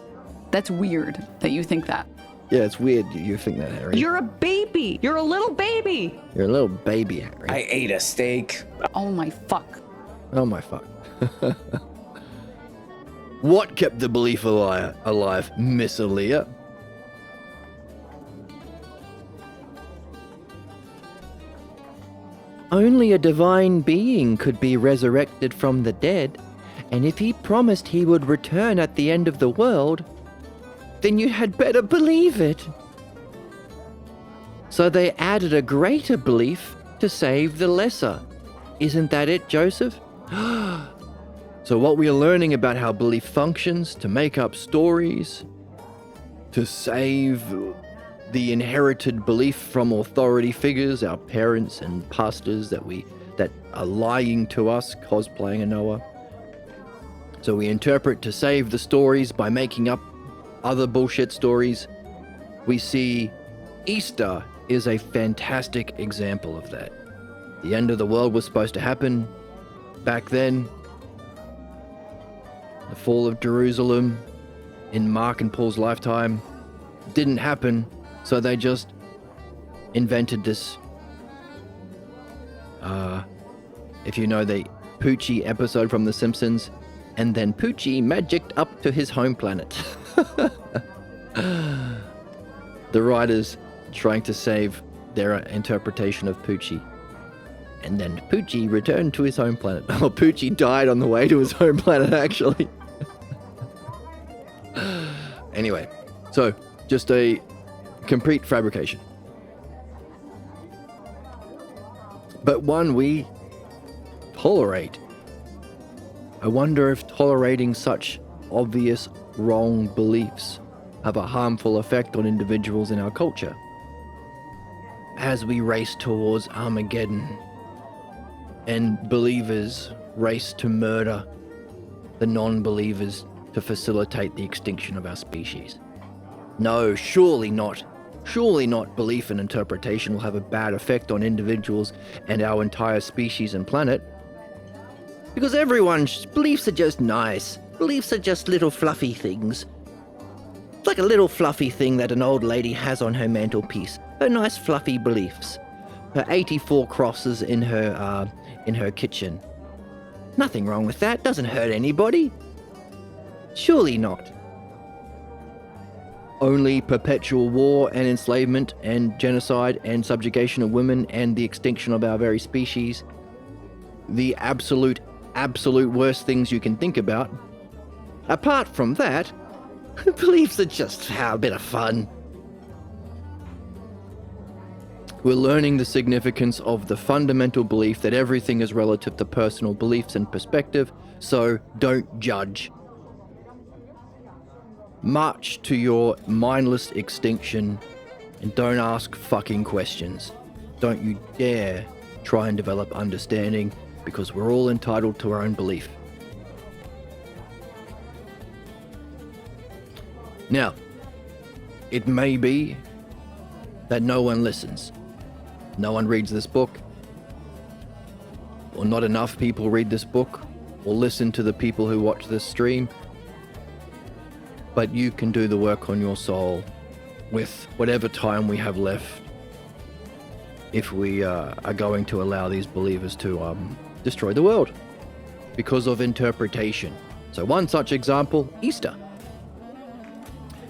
That's weird that you think that. Yeah, it's weird you think that, Harry. You're a baby. You're a little baby. You're a little baby, Harry. I ate a steak. Oh my fuck. Oh my fuck. What kept the belief alive, Miss Aaliyah? Only a divine being could be resurrected from the dead, and if he promised he would return at the end of the world, then you had better believe it. So they added a greater belief to save the lesser. Isn't that it, Joseph? So what we are learning about how belief functions, to make up stories, to save the inherited belief from authority figures, our parents and pastors that are lying to us, cosplaying a Noah. So we interpret to save the stories by making up other bullshit stories. We see Easter is a fantastic example of that. The end of the world was supposed to happen back then. The fall of Jerusalem in Mark and Paul's lifetime didn't happen, so they just invented this. If you know the Poochie episode from The Simpsons, and then Poochie magicked up to his home planet. The writers trying to save their interpretation of Poochie. And then Poochie returned to his home planet. Oh, Poochie died on the way to his home planet, actually. Anyway, so just a complete fabrication. But one we tolerate. I wonder if tolerating such obvious wrong beliefs have a harmful effect on individuals in our culture. As we race towards Armageddon and believers race to murder the non-believers to facilitate the extinction of our species. No, surely not. Surely not belief and interpretation will have a bad effect on individuals and our entire species and planet. Because everyone's beliefs are just nice. Beliefs are just little fluffy things. It's like a little fluffy thing that an old lady has on her mantelpiece. Her nice fluffy beliefs. Her 84 crosses in her kitchen. Nothing wrong with that. Doesn't hurt anybody. Surely not. Only perpetual war and enslavement and genocide and subjugation of women and the extinction of our very species. The absolute worst things you can think about. Apart from that, beliefs are just a bit of fun. We're learning the significance of the fundamental belief that everything is relative to personal beliefs and perspective, so don't judge. March to your mindless extinction and don't ask fucking questions. Don't you dare try and develop understanding, because we're all entitled to our own belief. Now, it may be that no one listens. No one reads this book, or not enough people read this book, or listen to the people who watch this stream. But you can do the work on your soul with whatever time we have left, if we are going to allow these believers to destroy the world because of interpretation. So one such example, Easter.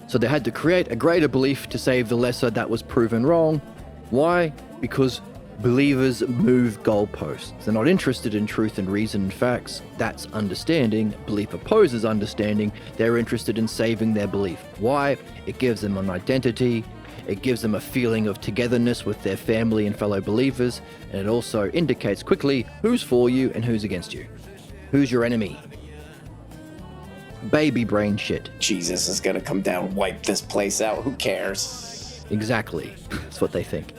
So they had to create a greater belief to save the lesser that was proven wrong. Why? Because believers move goalposts. They're not interested in truth and reason and facts. That's understanding. Belief opposes understanding. They're interested in saving their belief. Why? It gives them an identity. It gives them a feeling of togetherness with their family and fellow believers. And it also indicates quickly who's for you and who's against you. Who's your enemy? Baby brain shit. Jesus is gonna come down and wipe this place out. Who cares? Exactly. That's what they think.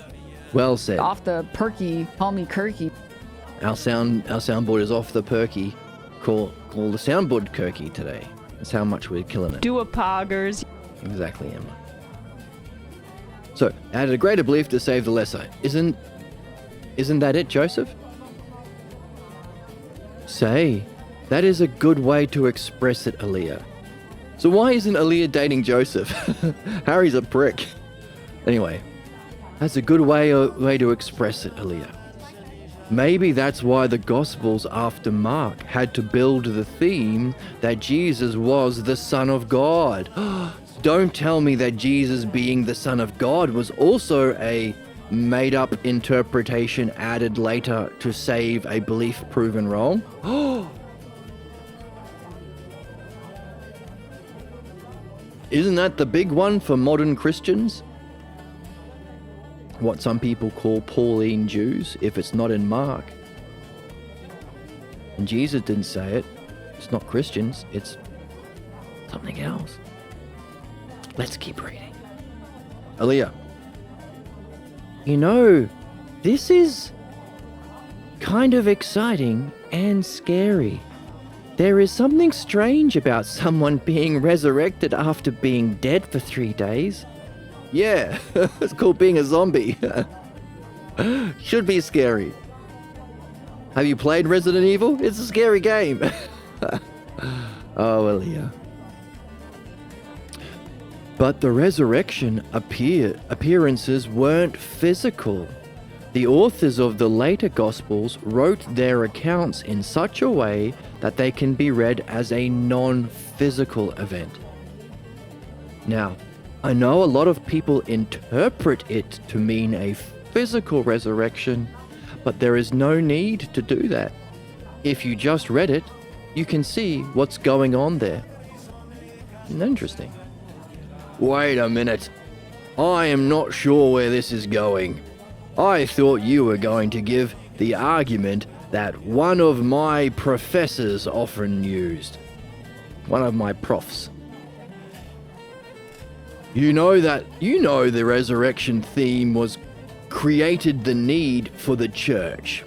Well said. Off the perky, call me Kirky. Our soundboard is off the perky. Call the soundboard Kirky today. That's how much we're killing it. Do a poggers. Exactly, Emma. So, added a greater belief to save the lesser. Isn't that it, Joseph? Say, that is a good way to express it, Aaliyah. So why isn't Aaliyah dating Joseph? Harry's a prick. Anyway, that's a good way to express it, Aaliyah. Maybe that's why the Gospels after Mark had to build the theme that Jesus was the Son of God. Don't tell me that Jesus being the Son of God was also a made-up interpretation added later to save a belief proven wrong. Isn't that the big one for modern Christians? What some people call Pauline Jews, if it's not in Mark. And Jesus didn't say it. It's not Christians, it's something else. Let's keep reading. Aaliyah. You know, this is kind of exciting and scary. There is something strange about someone being resurrected after being dead for 3 days. Yeah, it's called being a zombie. Should be scary. Have you played Resident Evil? It's a scary game. Oh, Aaliyah. But the resurrection appearances weren't physical. The authors of the later Gospels wrote their accounts in such a way that they can be read as a non-physical event. Now, I know a lot of people interpret it to mean a physical resurrection, but there is no need to do that. If you just read it, you can see what's going on there. Interesting. Wait a minute. I am not sure where this is going. I thought you were going to give the argument that one of my professors often used. One of my profs. You know the resurrection theme was created the need for the church,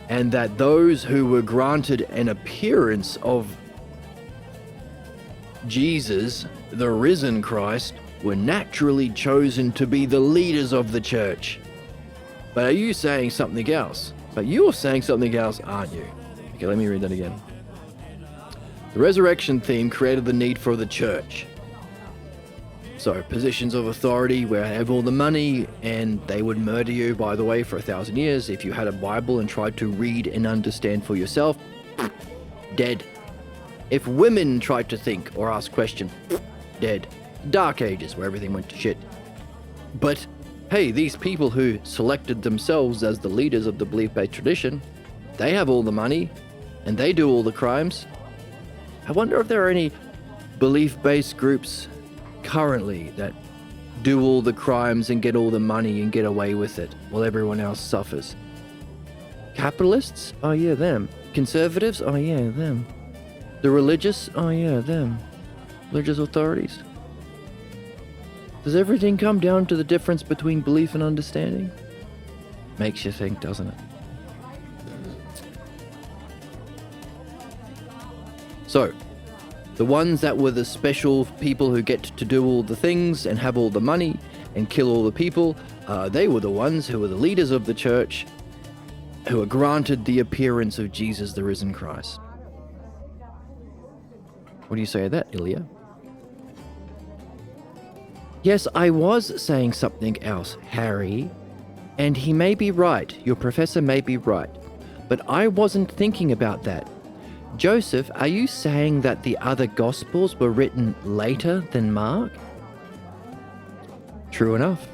and that those who were granted an appearance of Jesus, the risen Christ, were naturally chosen to be the leaders of the church. But are you saying something else? But you're saying something else, aren't you? Okay, let me read that again. The resurrection theme created the need for the church. So, positions of authority where they have all the money, and they would murder you, by the way, for 1,000 years. If you had a Bible and tried to read and understand for yourself, dead. If women tried to think or ask questions, dead. Dark Ages, where everything went to shit. But, hey, these people who selected themselves as the leaders of the belief-based tradition, they have all the money, and they do all the crimes. I wonder if there are any belief-based groups currently that do all the crimes and get all the money and get away with it while everyone else suffers. Capitalists? Oh yeah, them. Conservatives? Oh yeah, them. The religious? Oh yeah, them. Religious authorities? Does everything come down to the difference between belief and understanding? Makes you think, doesn't it? So, the ones that were the special people who get to do all the things and have all the money and kill all the people, they were the ones who were the leaders of the church who were granted the appearance of Jesus, the risen Christ. What do you say to that, Ilya? Yes, I was saying something else, Harry. And he may be right, your professor may be right. But I wasn't thinking about that. Joseph, are you saying that the other Gospels were written later than Mark? True enough.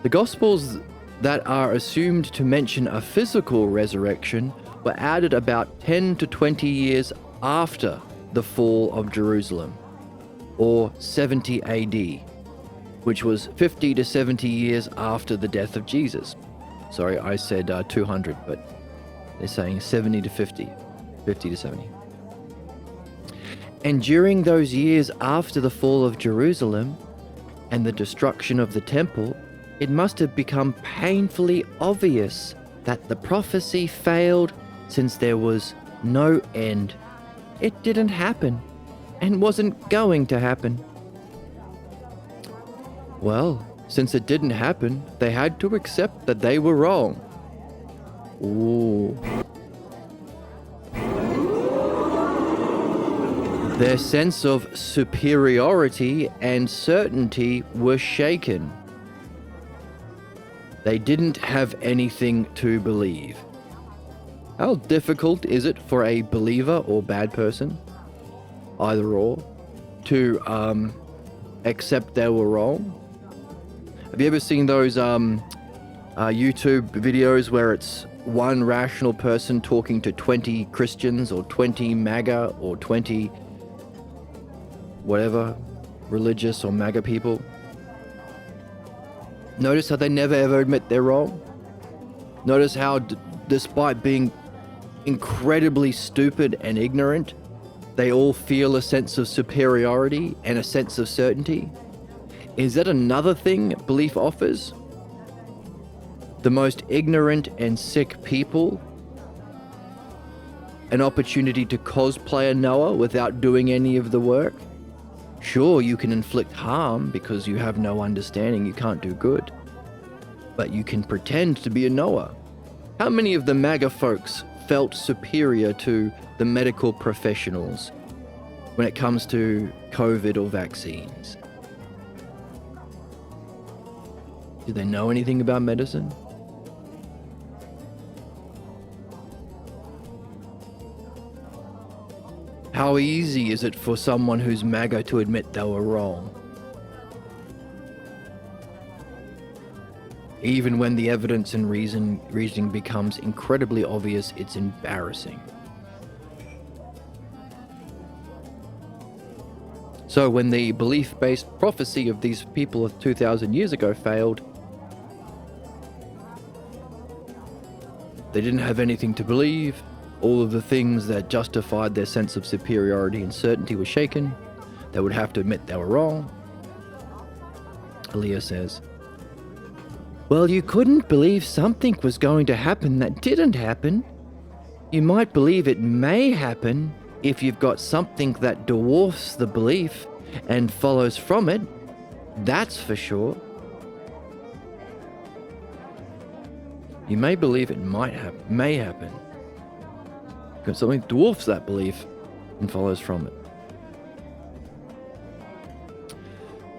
The Gospels that are assumed to mention a physical resurrection were added about 10 to 20 years after the fall of Jerusalem, or 70 AD, which was 50 to 70 years after the death of Jesus. Sorry, I said 200, but they're saying 70 to 50. 50 to 70. And during those years after the fall of Jerusalem and the destruction of the temple, it must have become painfully obvious that the prophecy failed, since there was no end. It didn't happen and wasn't going to happen. Well, since it didn't happen, they had to accept that they were wrong. Ooh. Their sense of superiority and certainty were shaken. They didn't have anything to believe. How difficult is it for a believer or bad person, either or, to accept they were wrong? Have you ever seen those YouTube videos where it's one rational person talking to 20 Christians or 20 MAGA or 20 whatever, religious or MAGA people? Notice how they never ever admit they're wrong? Notice how despite being incredibly stupid and ignorant, they all feel a sense of superiority and a sense of certainty? Is that another thing belief offers? The most ignorant and sick people an opportunity to cosplay a Noah without doing any of the work? Sure, you can inflict harm because you have no understanding, you can't do good. But you can pretend to be a Noah. How many of the MAGA folks felt superior to the medical professionals when it comes to COVID or vaccines? Do they know anything about medicine? How easy is it for someone who's MAGA to admit they were wrong? Even when the evidence and reasoning becomes incredibly obvious, it's embarrassing. So when the belief-based prophecy of these people of 2,000 years ago failed, they didn't have anything to believe. All of the things that justified their sense of superiority and certainty were shaken. They would have to admit they were wrong. Aaliyah says, well, you couldn't believe something was going to happen that didn't happen. You might believe it may happen if you've got something that dwarfs the belief and follows from it. That's for sure. You may believe it may happen. Because something dwarfs that belief and follows from it.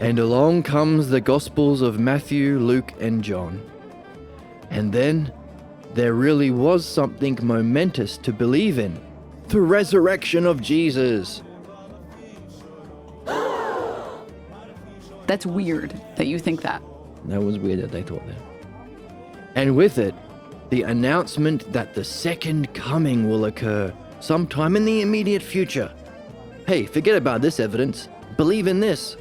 And along comes the Gospels of Matthew, Luke, and John. And then there really was something momentous to believe in. The resurrection of Jesus. That's weird that you think that. That was weird that they thought that. And with it, the announcement that the second coming will occur sometime in the immediate future. Hey, forget about this evidence. Believe in this.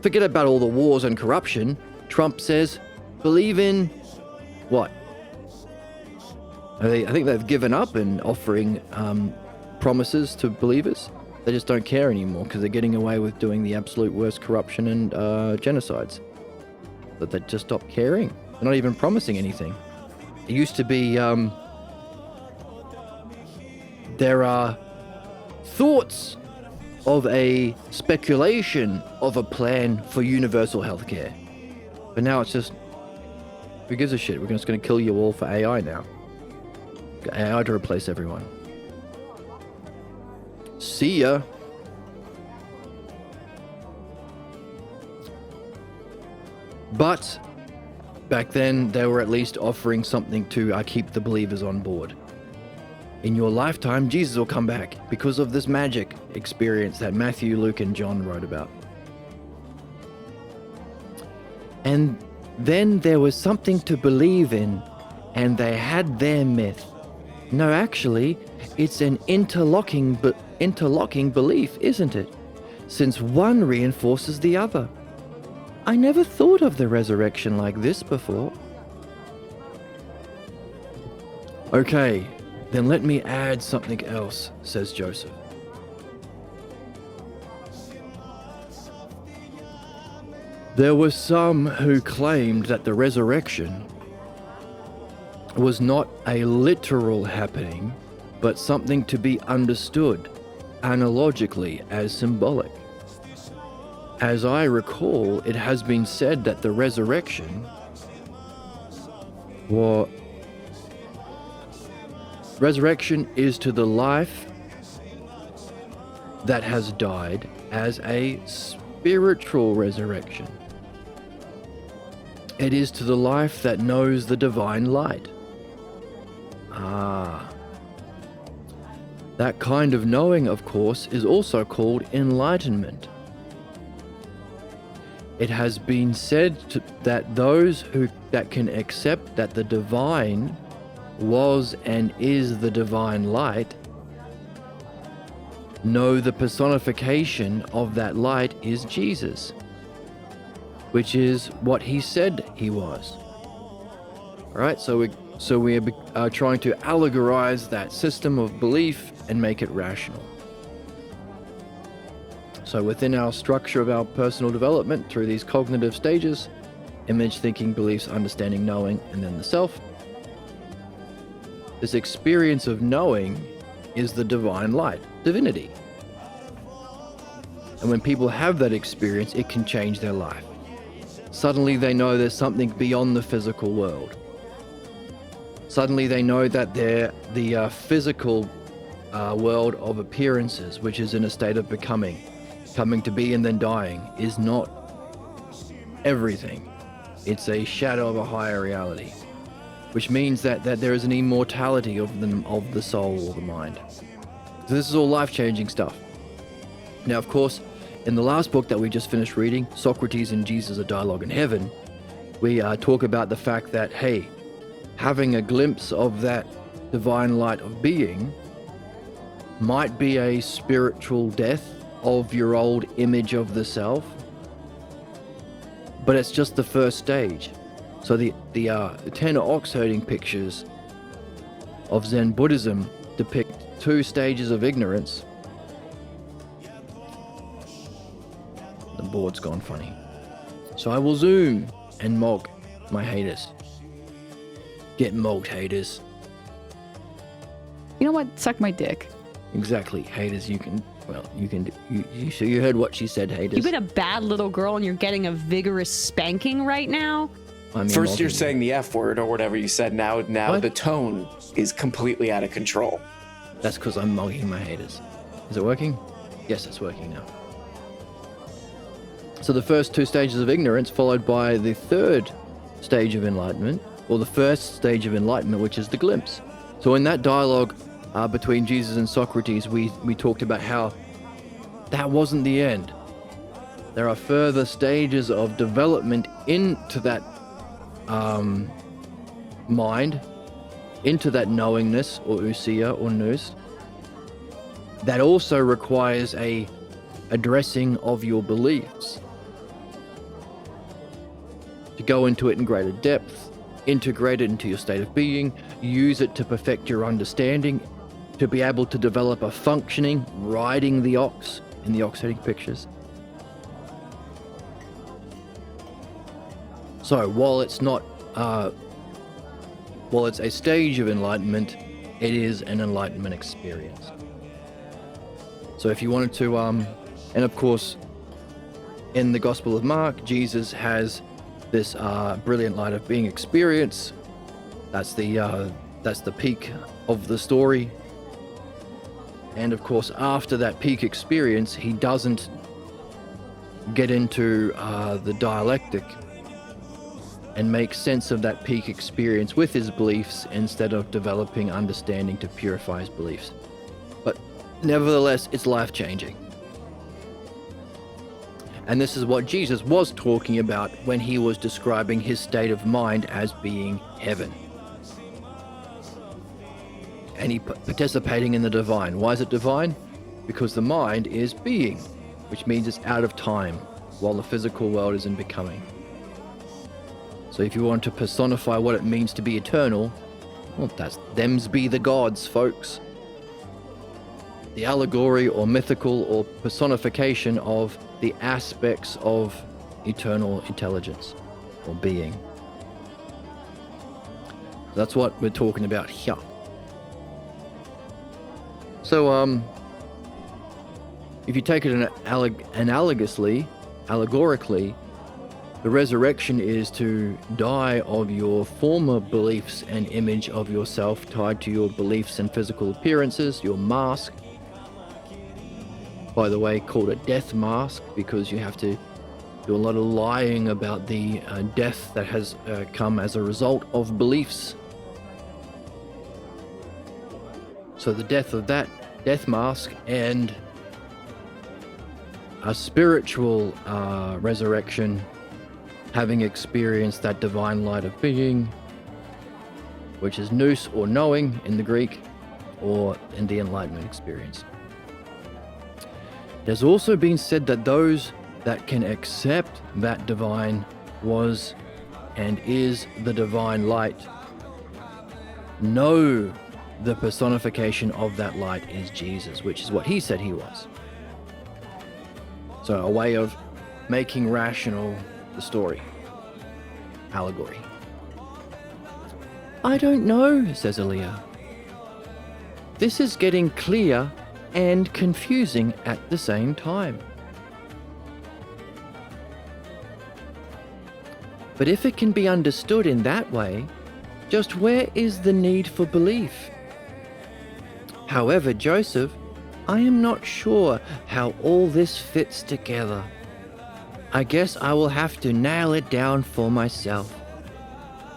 Forget about all the wars and corruption. Trump says, believe in what? I think they've given up in offering promises to believers. They just don't care anymore because they're getting away with doing the absolute worst corruption and genocides. But they just stopped caring. They're not even promising anything. It used to be, there are thoughts of a speculation of a plan for universal healthcare. But now it's just, who gives a shit? We're just going to kill you all for AI now. Got AI to replace everyone. See ya. But back then, they were at least offering something to keep the believers on board. In your lifetime, Jesus will come back because of this magic experience that Matthew, Luke, and John wrote about. And then there was something to believe in, and they had their myth. No, actually, it's an interlocking belief, isn't it? Since one reinforces the other. I never thought of the resurrection like this before. Okay, then let me add something else, says Joseph. There were some who claimed that the resurrection was not a literal happening, but something to be understood analogically as symbolic. As I recall, it has been said that the resurrection is to the life that has died as a spiritual resurrection. It is to the life that knows the divine light. That kind of knowing, of course, is also called enlightenment. It has been said that those that can accept that the divine was and is the divine light know the personification of that light is Jesus, which is what he said he was. All right, so we are trying to allegorize that system of belief and make it rational. So within our structure of our personal development through these cognitive stages, image, thinking, beliefs, understanding, knowing, and then the self, this experience of knowing is the divine light, divinity. And when people have that experience, it can change their life. Suddenly they know there's something beyond the physical world. Suddenly they know that the physical world of appearances, which is in a state of becoming, coming to be and then dying, is not everything. It's a shadow of a higher reality, which means that there is an immortality of the soul or the mind. So this is all life-changing stuff. Now, of course, in the last book that we just finished reading, Socrates and Jesus, A Dialogue in Heaven, we talk about the fact that, hey, having a glimpse of that divine light of being might be a spiritual death of your old image of the self, but it's just the first stage. So the 10 ox herding pictures of Zen Buddhism depict 2 stages of ignorance. The board's gone funny. So I will zoom and mog my haters. Get mogged, haters. You know what? Suck my dick. Exactly, haters. You so you heard what she said, haters. You've been a bad little girl and you're getting a vigorous spanking right now. I mean, First you're saying the F word or whatever you said. Now What? the tone is completely out of control. That's because I'm mugging my haters. Is it working? Yes, it's working now. So the first 2 stages of ignorance, followed by the 3rd stage of enlightenment, or the first stage of enlightenment, which is the glimpse. So in that dialogue between Jesus and Socrates, we talked about how that wasn't the end. There are further stages of development into that mind, into that knowingness, or ousia, or nous, that also requires a addressing of your beliefs. To go into it in greater depth, integrate it into your state of being, use it to perfect your understanding, to be able to develop a functioning, riding the ox in the ox herding pictures. So while it's not, while it's a stage of enlightenment, it is an enlightenment experience. So if you wanted to, and of course, in the Gospel of Mark, Jesus has this brilliant light of being experience. That's the peak of the story. And of course, after that peak experience, he doesn't get into the dialectic and make sense of that peak experience with his beliefs instead of developing understanding to purify his beliefs. But nevertheless, it's life-changing. And this is what Jesus was talking about when he was describing his state of mind as being heaven. And he participating in the divine. Why is it divine? Because the mind is being, which means it's out of time, while the physical world is in becoming. So if you want to personify what it means to be eternal, well, that's thems be the gods, folks. The allegory or mythical or personification of the aspects of eternal intelligence or being. That's what we're talking about here. So, if you take it allegorically, the resurrection is to die of your former beliefs and image of yourself tied to your beliefs and physical appearances, your mask, by the way, called a death mask because you have to do a lot of lying about the death that has come as a result of beliefs. So the death of that death mask and a spiritual resurrection, having experienced that divine light of being, which is nous or knowing in the Greek, or in the Enlightenment experience. It has also been said that those that can accept that divine was and is the divine light know the personification of that light is Jesus, which is what he said he was. So a way of making rational the story. Allegory. I don't know, says Aaliyah. This is getting clear and confusing at the same time. But if it can be understood in that way, just where is the need for belief? However, Joseph, I am not sure how all this fits together. I guess I will have to nail it down for myself.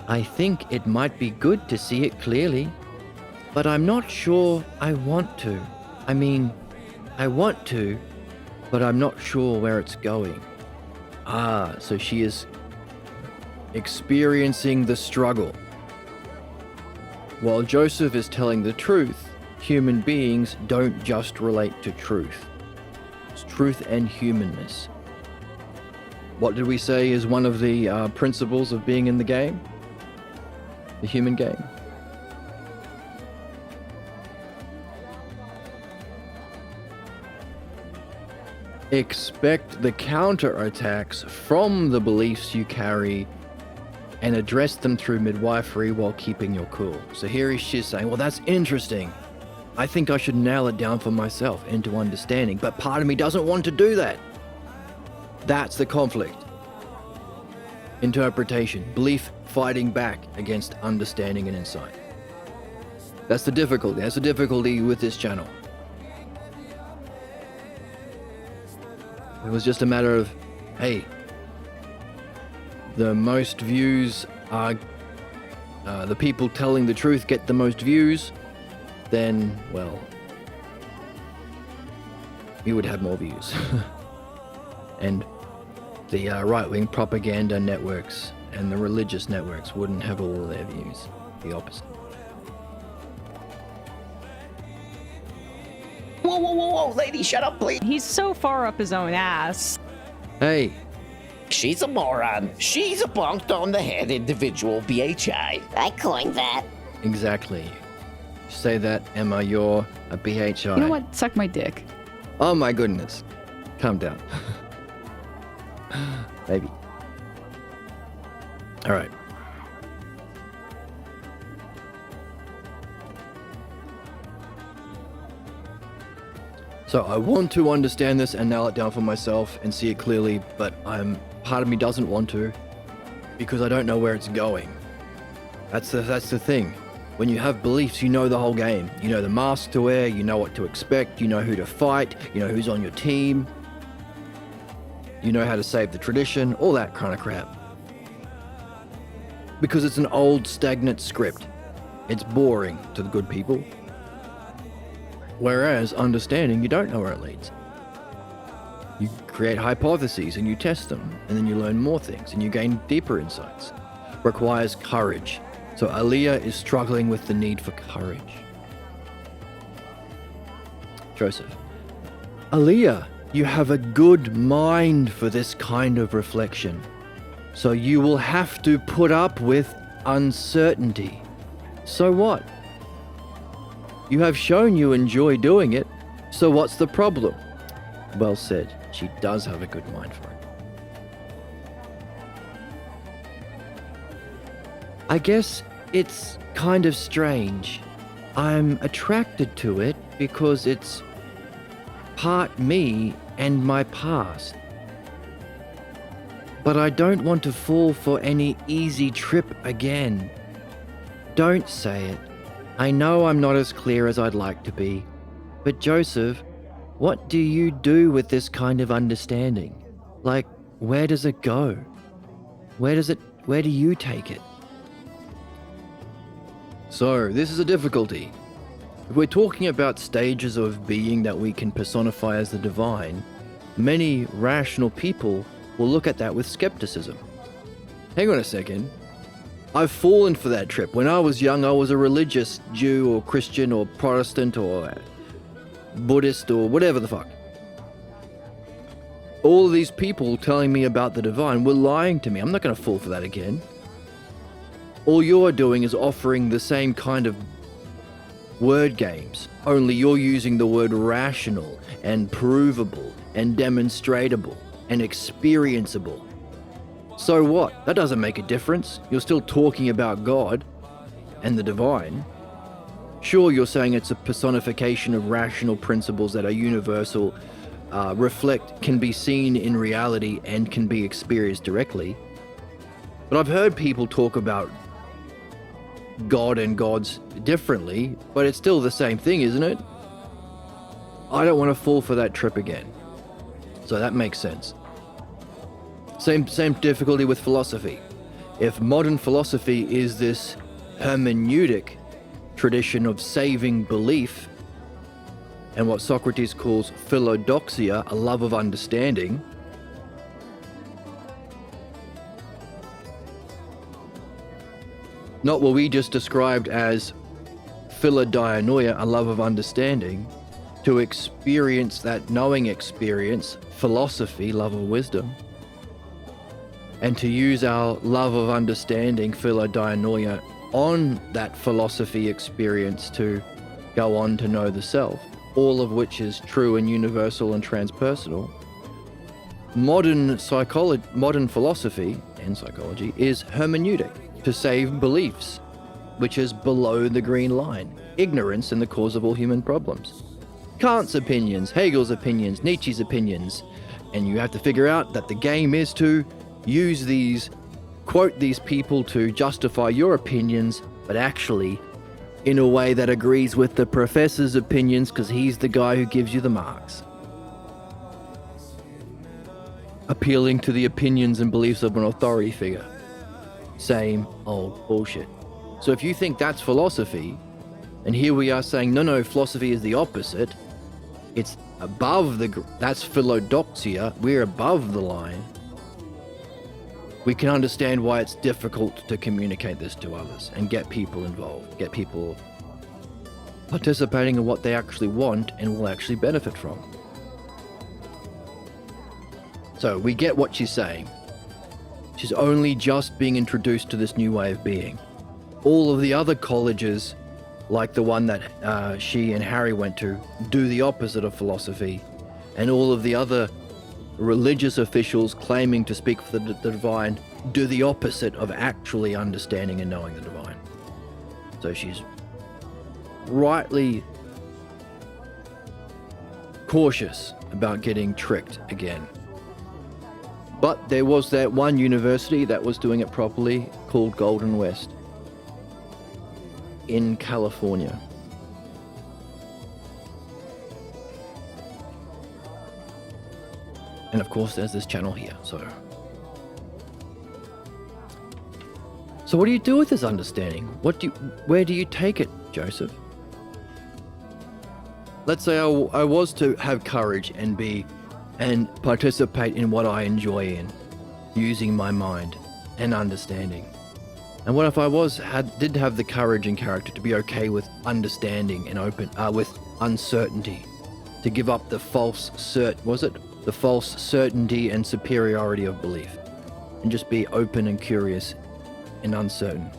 I think it might be good to see it clearly, but I'm not sure I want to. I mean, I want to, but I'm not sure where it's going. Ah, so she is experiencing the struggle. While Joseph is telling the truth, human beings don't just relate to truth. It's truth and humanness. What did we say is one of the principles of being in the game? The human game. Expect the counterattacks from the beliefs you carry and address them through midwifery while keeping your cool. So here she's saying, well, that's interesting. I think I should nail it down for myself into understanding, but part of me doesn't want to do that. That's the conflict. Interpretation, belief fighting back against understanding and insight. That's the difficulty. That's the difficulty with this channel. It was just a matter of, hey, the most views are, the people telling the truth get the most views, then, well, you would have more views. And the right-wing propaganda networks and the religious networks wouldn't have all their views. The opposite. Whoa, whoa, whoa, whoa, lady, shut up, please. He's so far up his own ass. Hey, She's a moron. She's a bonked on the head individual, BHI. I coined that. exactly. Say that, Emma, you're a BHI. You know what? Suck my dick. Oh my goodness. Calm down. Maybe. All right. So I want to understand this and nail it down for myself and see it clearly, but part of me doesn't want to because I don't know where it's going. That's the thing. When you have beliefs, you know the whole game. You know the mask to wear, you know what to expect, you know who to fight, you know who's on your team. You know how to save the tradition, all that kind of crap. Because it's an old, stagnant script. It's boring to the good people. Whereas understanding, you don't know where it leads. You create hypotheses and you test them, and then you learn more things and you gain deeper insights. Requires courage. So Aaliyah is struggling with the need for courage. Joseph. Aaliyah, you have a good mind for this kind of reflection. So you will have to put up with uncertainty. So what? You have shown you enjoy doing it, so what's the problem? Well said. She does have a good mind for it. I guess it's kind of strange. I'm attracted to it because it's part me and my past. But I don't want to fall for any easy trip again. Don't say it. I know I'm not as clear as I'd like to be, but Joseph, What do you do with this kind of understanding? Like, where does it go? Where do you take it? So, this is a difficulty. If we're talking about stages of being that we can personify as the divine, many rational people will look at that with skepticism. Hang on a second. I've fallen for that trip. When I was young, I was a religious Jew or Christian or Protestant or Buddhist or whatever the fuck. All of these people telling me about the divine were lying to me. I'm not going to fall for that again. All you're doing is offering the same kind of word games, only you're using the word rational and provable and demonstratable and experienceable. So what? That doesn't make a difference. You're still talking about God and the divine. Sure, you're saying it's a personification of rational principles that are universal, can be seen in reality and can be experienced directly. But I've heard people talk about God and gods differently, but it's still the same thing, isn't it? I don't want to fall for that trip again. So that makes sense. Same difficulty with philosophy. If modern philosophy is this hermeneutic tradition of saving belief, and what Socrates calls philodoxia, a love of understanding, not what we just described as philodianoia, a love of understanding, to experience that knowing experience, philosophy, love of wisdom, and to use our love of understanding, philodianoia, on that philosophy experience to go on to know the self, all of which is true and universal and transpersonal. Modern philosophy and psychology is hermeneutic, to save beliefs, which is below the green line. Ignorance in the cause of all human problems. Kant's opinions, Hegel's opinions, Nietzsche's opinions, and you have to figure out that the game is to use these, quote these people to justify your opinions, but actually in a way that agrees with the professor's opinions because he's the guy who gives you the marks. Appealing to the opinions and beliefs of an authority figure. Same old bullshit. So if you think that's philosophy, and here we are saying, no, philosophy is the opposite, it's above that's philodoxia, we're above the line, we can understand why it's difficult to communicate this to others and get people involved, get people participating in what they actually want and will actually benefit from. So we get what she's saying. She's only just being introduced to this new way of being. All of the other colleges, like the one that she and Harry went to, do the opposite of philosophy, and all of the other religious officials claiming to speak for the divine do the opposite of actually understanding and knowing the divine. So she's rightly cautious about getting tricked again. But there was that one university that was doing it properly, called Golden West in California. And of course, there's this channel here, so what do you do with this understanding? Where do you take it, Joseph? Let's say I was to have courage and participate in what I enjoy in, using my mind and understanding. And what if I did have the courage and character to be okay with understanding and with uncertainty, to give up the false certainty and superiority of belief, and just be open and curious and uncertain?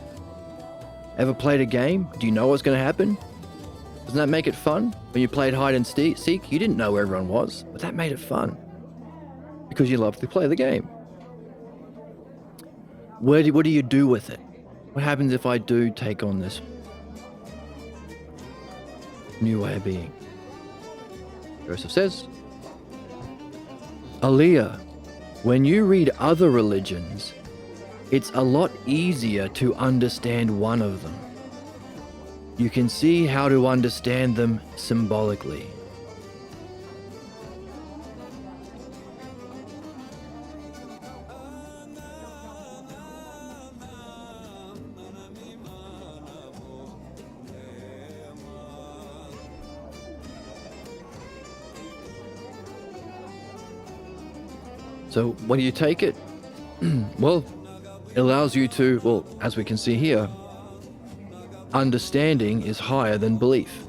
Ever played a game? Do you know what's going to happen? Doesn't that make it fun? When you played hide and seek, you didn't know where everyone was, but that made it fun because you loved to play the game. What do you do with it? What happens if I do take on this new way of being? Joseph says, Aaliyah, when you read other religions, it's a lot easier to understand one of them. You can see how to understand them symbolically. So when you take it, well, it allows you to, well, as we can see here, understanding is higher than belief.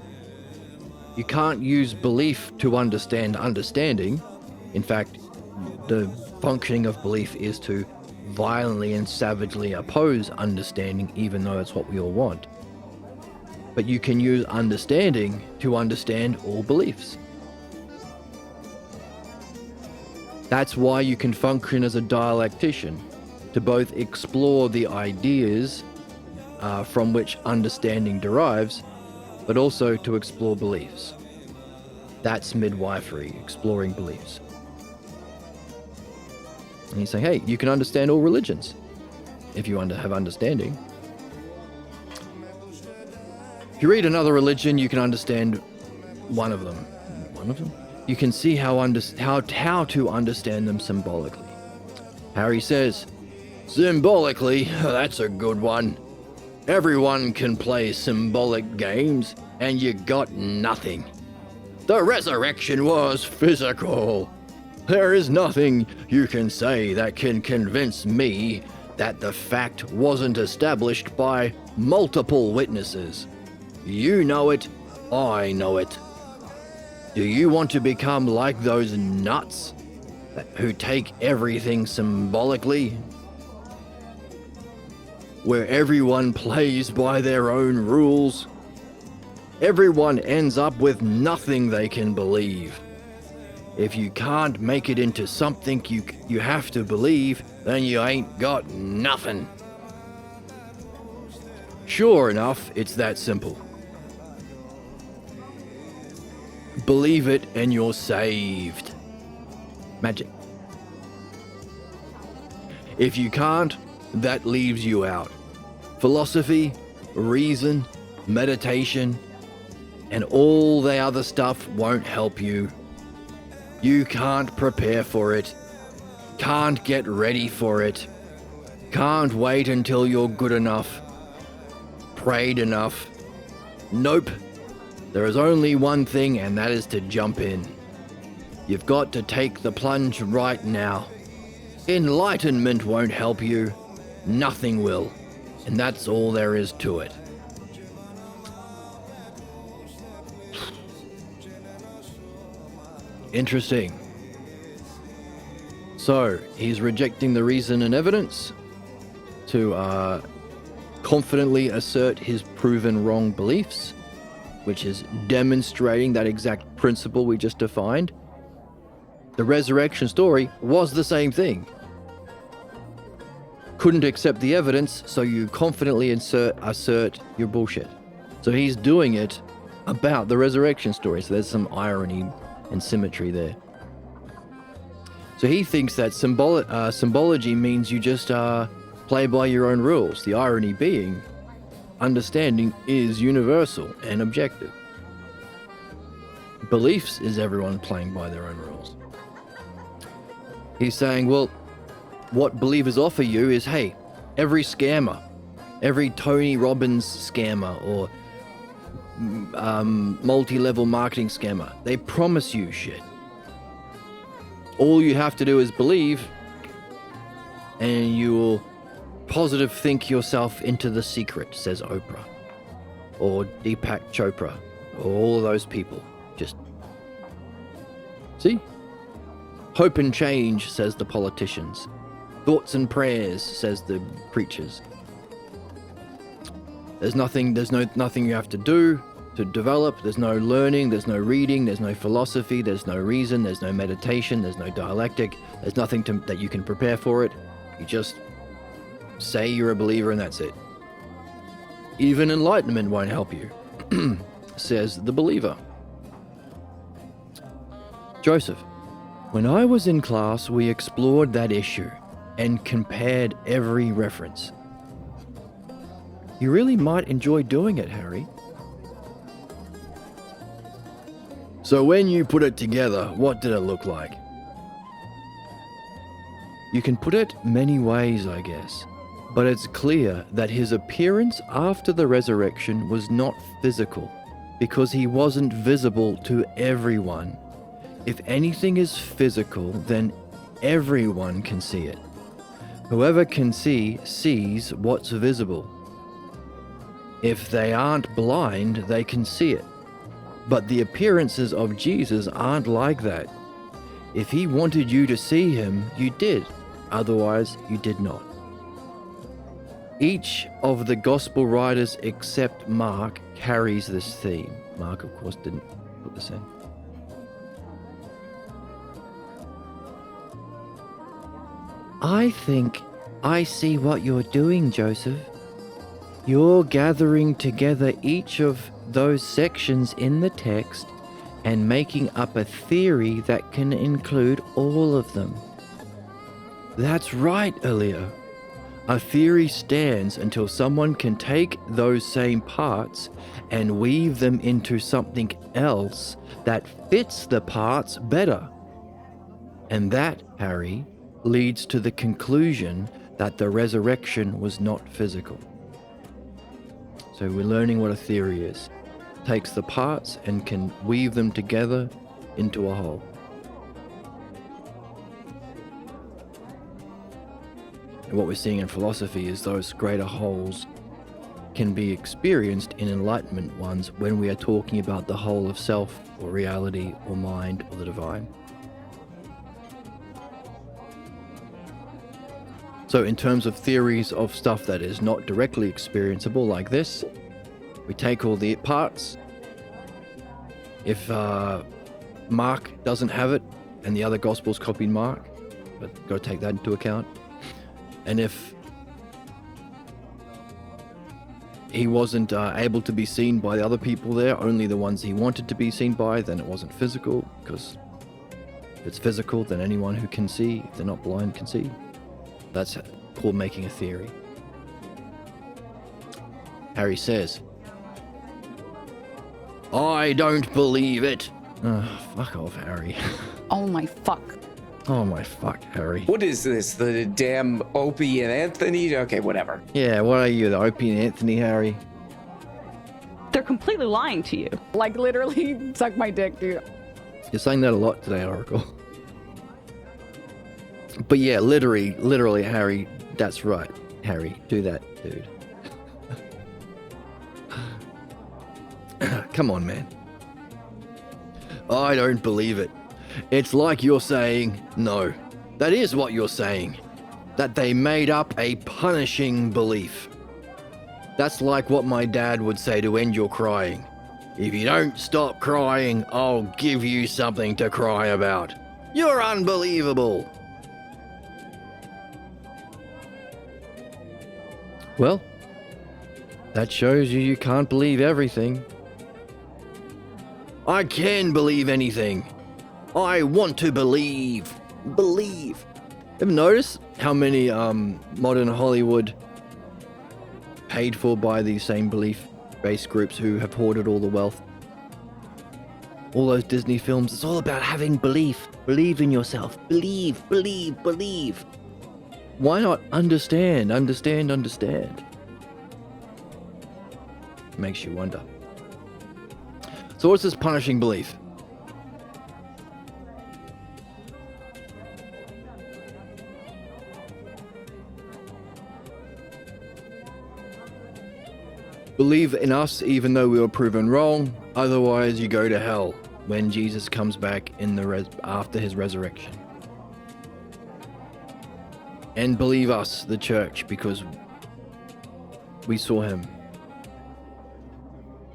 You can't use belief to understand understanding. In fact, the functioning of belief is to violently and savagely oppose understanding, even though it's what we all want. But you can use understanding to understand all beliefs. That's why you can function as a dialectician, to both explore the ideas from which understanding derives, but also to explore beliefs. That's midwifery, exploring beliefs. And he's saying, hey, you can understand all religions if you have understanding. If you read another religion, you can understand one of them. One of them? You can see how to understand them symbolically. Harry says, symbolically, that's a good one. Everyone can play symbolic games, and you got nothing. The resurrection was physical. There is nothing you can say that can convince me that the fact wasn't established by multiple witnesses. You know it, I know it. Do you want to become like those nuts who take everything symbolically? Where everyone plays by their own rules? Everyone ends up with nothing they can believe. If you can't make it into something you have to believe, then you ain't got nothing. Sure enough, it's that simple. Believe it and you're saved. Magic. If you can't, that leaves you out. Philosophy, reason, meditation, and all the other stuff won't help you. You can't prepare for it. Can't get ready for it. Can't wait until you're good enough. Prayed enough. Nope. There is only one thing, and that is to jump in. You've got to take the plunge right now. Enlightenment won't help you. Nothing will. And that's all there is to it. Interesting. So, he's rejecting the reason and evidence to confidently assert his proven wrong beliefs, which is demonstrating that exact principle we just defined. The resurrection story was the same thing. Couldn't accept the evidence, so you confidently assert your bullshit. So he's doing it about the resurrection story, so there's some irony and symmetry there. So he thinks that symbology means you just play by your own rules. The irony being, understanding is universal and objective. Beliefs is everyone playing by their own rules. He's saying, well, what believers offer you is, hey, every scammer, every Tony Robbins scammer or multi-level marketing scammer, they promise you shit. All you have to do is believe, and you will positive think yourself into the secret, says Oprah, or Deepak Chopra, or all of those people. Just see? Hope and change, says the politicians. Thoughts and prayers, says the preachers. There's nothing you have to do to develop. There's no learning, there's no reading, there's no philosophy, there's no reason, there's no meditation, there's no dialectic, there's nothing that you can prepare for it. You just say you're a believer and that's it. Even enlightenment won't help you, says the believer. Joseph, when I was in class, we explored that issue and compared every reference. You really might enjoy doing it, Harry. So when you put it together, what did it look like? You can put it many ways, I guess, but it's clear that his appearance after the resurrection was not physical, because he wasn't visible to everyone. If anything is physical, then everyone can see it. Whoever can see sees what's visible. If they aren't blind, they can see it. But the appearances of Jesus aren't like that. If he wanted you to see him, you did. Otherwise, you did not. Each of the gospel writers except Mark carries this theme. Mark, of course, didn't put this in. I think I see what you're doing, Joseph. You're gathering together each of those sections in the text and making up a theory that can include all of them. That's right, Elia. A theory stands until someone can take those same parts and weave them into something else that fits the parts better. And that, Harry, leads to the conclusion that the resurrection was not physical. So we're learning what a theory is. Takes the parts and can weave them together into a whole. And what we're seeing in philosophy is those greater wholes can be experienced in enlightenment ones when we are talking about the whole of self or reality or mind or the divine. So in terms of theories of stuff that is not directly experienceable like this, we take all the parts. If Mark doesn't have it and the other gospels copied Mark, but got to take that into account. And if he wasn't able to be seen by the other people there, only the ones he wanted to be seen by, then it wasn't physical, because if it's physical, then anyone who can see, if they're not blind, can see. That's called making a theory. Harry says, I don't believe it. Oh, fuck off, Harry. Oh my fuck. Oh my fuck, Harry. What is this? The damn Opie and Anthony? Okay, whatever. Yeah, what are you, the Opie and Anthony, Harry? They're completely lying to you. Like literally suck my dick, dude. You're saying that a lot today, Oracle. But yeah, literally, Harry, that's right. Harry, do that, dude. Come on, man. I don't believe it. It's like you're saying, no, that is what you're saying, that they made up a punishing belief. That's like what my dad would say to end your crying. If you don't stop crying, I'll give you something to cry about. You're unbelievable. Well, that shows you can't believe everything. I can believe anything. I want to believe. Believe. Ever notice how many modern Hollywood paid for by these same belief-based groups who have hoarded all the wealth? All those Disney films, it's all about having belief. Believe in yourself. Believe. Why not understand? Makes you wonder. So what's this punishing belief? Believe in us even though we were proven wrong, otherwise you go to hell when Jesus comes back in the after his resurrection. And believe us, the church, because we saw him.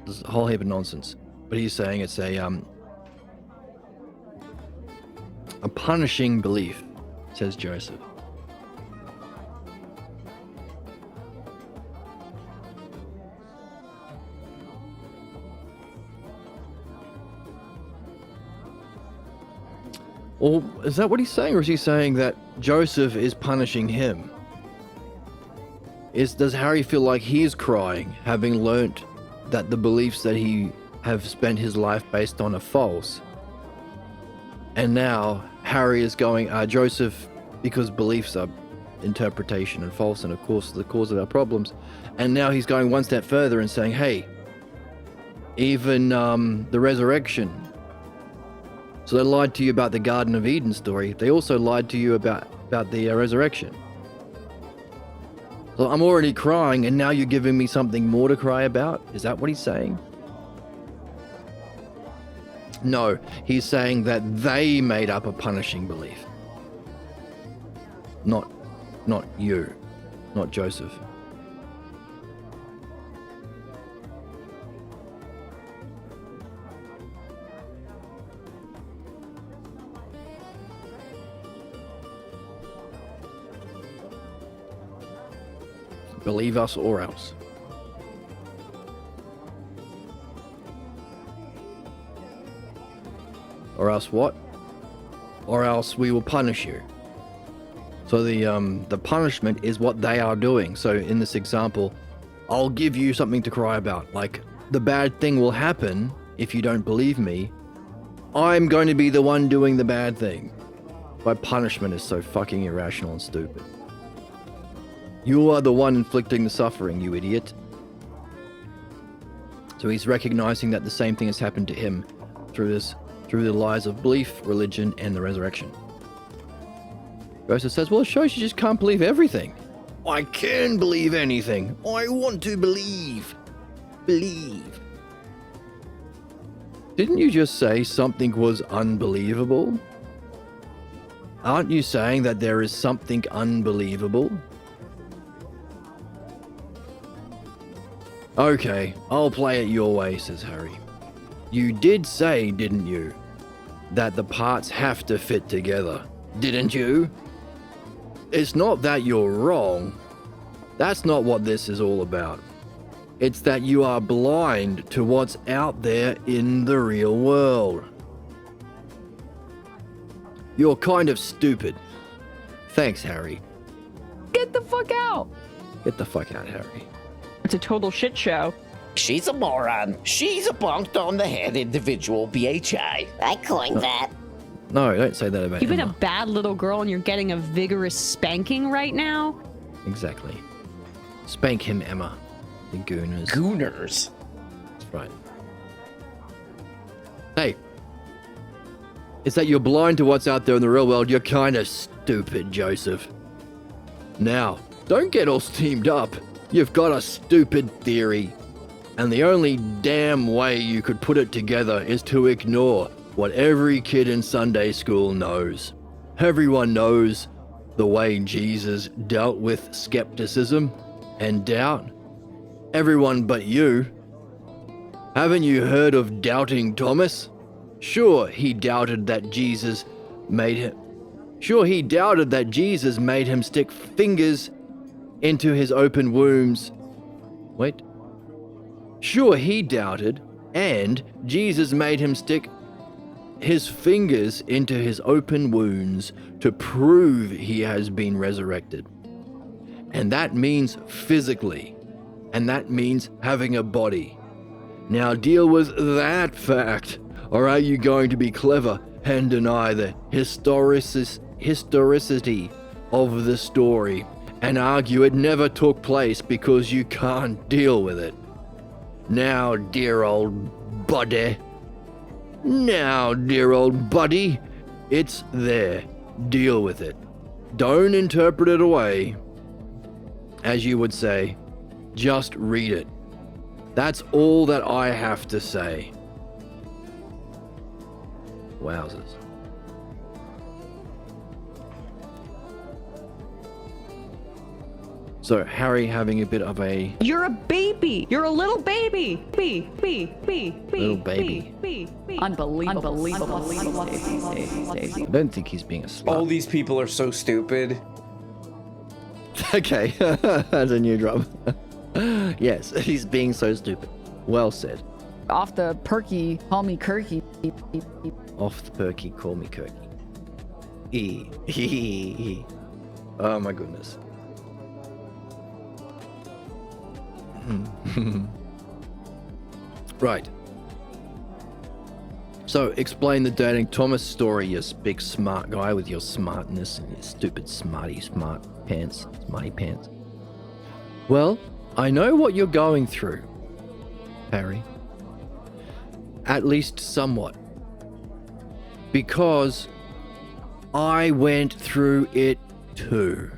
This is a whole heap of nonsense. But he's saying it's a punishing belief, says Joseph. Or is that what he's saying, or is he saying that Joseph is punishing him? Does Harry feel like he's crying, having learnt that the beliefs that he have spent his life based on are false? And now Harry is going, Joseph, because beliefs are interpretation and false, and of course the cause of our problems. And now he's going one step further and saying, hey, even the resurrection So they lied to you about the Garden of Eden story. They also lied to you about the resurrection. So I'm already crying, and now you're giving me something more to cry about? Is that what he's saying? No, he's saying that they made up a punishing belief. Not you. Not Joseph. Believe us or else. Or else what? Or else we will punish you. So the punishment is what they are doing. So in this example, I'll give you something to cry about. Like, the bad thing will happen if you don't believe me. I'm going to be the one doing the bad thing. My punishment is so fucking irrational and stupid. You are the one inflicting the suffering, you idiot. So he's recognizing that the same thing has happened to him through the lies of belief, religion, and the resurrection. Joseph says, well, it shows you just can't believe everything. I can believe anything. I want to believe. Believe. Didn't you just say something was unbelievable? Aren't you saying that there is something unbelievable? Okay, I'll play it your way, says Harry. You did say, didn't you, that the parts have to fit together, didn't you? It's not that you're wrong. That's not what this is all about. It's that you are blind to what's out there in the real world. You're kind of stupid. Thanks, Harry. Get the fuck out! Get the fuck out, Harry. It's a total shit show. She's a moron. She's a bonked on the head individual, BHI. I coined that. No, don't say that about You've been a Emma. bad little girl and you're getting a vigorous spanking right now? Exactly. Spank him, Emma. The gooners. Gooners. That's right. Hey. It's that you're blind to what's out there in the real world. You're kind of stupid, Joseph. Now, don't get all steamed up. You've got a stupid theory. And the only damn way you could put it together is to ignore what every kid in Sunday school knows. Everyone knows the way Jesus dealt with skepticism and doubt. Everyone but you. Haven't you heard of Doubting Thomas? Sure, he doubted that Jesus made him stick fingers into his open wombs. Wait. Sure, he doubted, and Jesus made him stick his fingers into his open wounds to prove he has been resurrected. And that means physically, and that means having a body. Now deal with that fact, or are you going to be clever and deny the historicity of the story and argue it never took place because you can't deal with it? Now, dear old buddy. Now, dear old buddy. It's there. Deal with it. Don't interpret it away. As you would say, just read it. That's all that I have to say. Wowzers. So Harry having a bit of a You're a baby. You're a little baby. little baby. Unbelievable. I don't think he's being a All slut. these people are so stupid. Okay, that's a new drum. Yes, he's being so stupid. Well said. Off the perky, call me Kirky. Off the perky, call me Kirky. Oh my goodness. Right. So, explain the Doubting Thomas story, you big smart guy with your smartness and your stupid smarty pants. Well, I know what you're going through, Harry. At least somewhat. because I went through it too.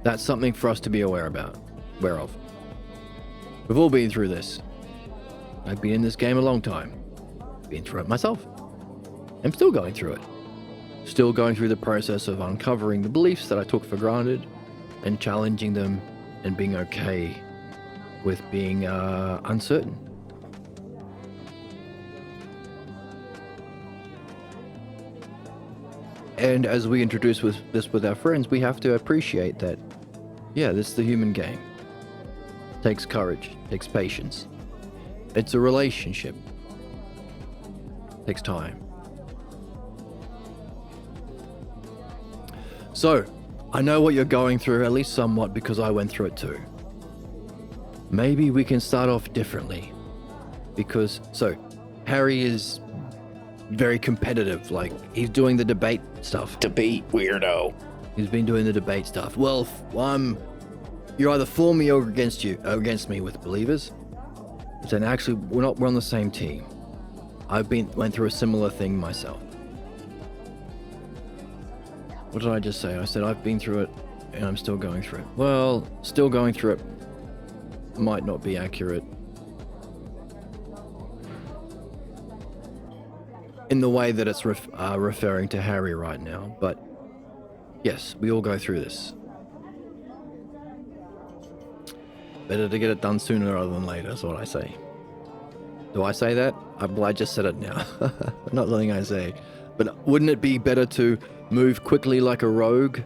That's something for us to be aware of. We've all been through this. I've been in this game a long time. Been through it myself. I'm still going through it. Still going through the process of uncovering the beliefs that I took for granted and challenging them and being okay with being uncertain. And as we introduce this with our friends, we have to appreciate that, yeah, this is the human game. It takes courage, it takes patience. It's a relationship. It takes time. So, I know what you're going through, at least somewhat, because I went through it too. Maybe we can start off differently. Harry is very competitive, like, he's doing the debate stuff. Debate weirdo. He's been doing the debate stuff. Well, you're either for me or against me with believers. And actually, we're on the same team. Went through a similar thing myself. What did I just say? I said I've been through it and I'm still going through it. Well, still going through it might not be accurate in the way that it's referring to Harry right now, but yes, we all go through this. Better to get it done sooner rather than later, is what I say. Do I say that? I just said it now. Not something I say. But wouldn't it be better to move quickly like a rogue?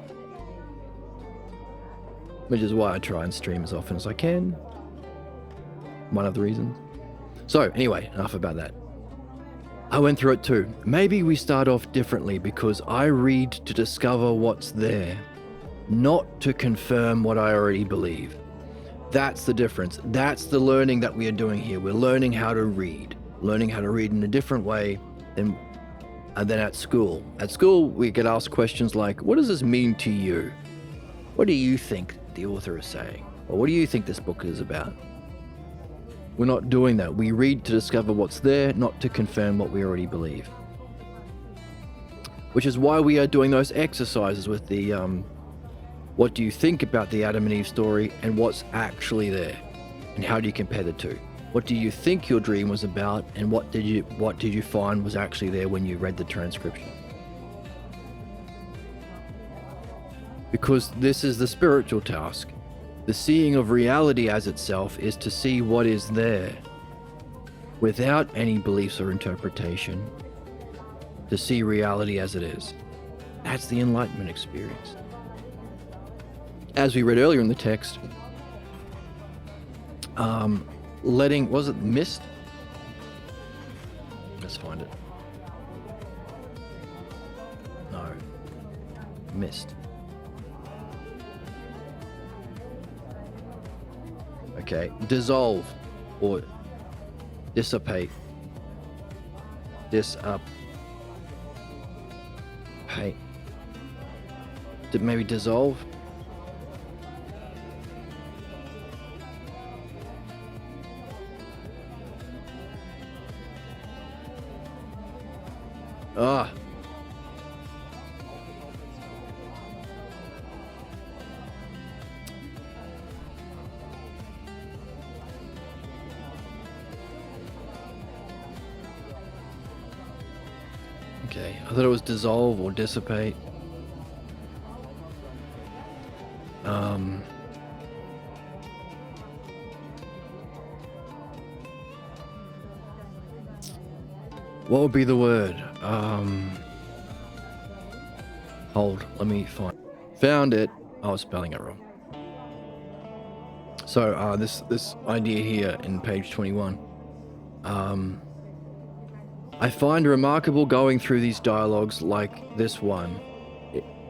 Which is why I try and stream as often as I can. One of the reasons. So, anyway, enough about that. I went through it too. Maybe we start off differently because I read to discover what's there, not to confirm what I already believe. That's the difference. That's the learning that we are doing here. We're learning how to read. Learning how to read in a different way than at school. At school, we get asked questions like, what does this mean to you? What do you think the author is saying? Or what do you think this book is about? We're not doing that. We read to discover what's there, not to confirm what we already believe. Which is why we are doing those exercises with the, what do you think about the Adam and Eve story and what's actually there? And how do you compare the two? What do you think your dream was about and what did you find was actually there when you read the transcription? Because this is the spiritual task. The seeing of reality as itself is to see what is there without any beliefs or interpretation, to see reality as it is. That's the enlightenment experience. As we read earlier in the text, was it mist? Let's find it. No. Mist. Okay. Dissolve or dissipate. Dissipate. Maybe dissolve? Ah. Okay, I thought it was dissolve or dissipate. What would be the word? Hold, let me find. Found it. I was spelling it wrong. So this idea here in page 21. I find remarkable going through these dialogues like this one.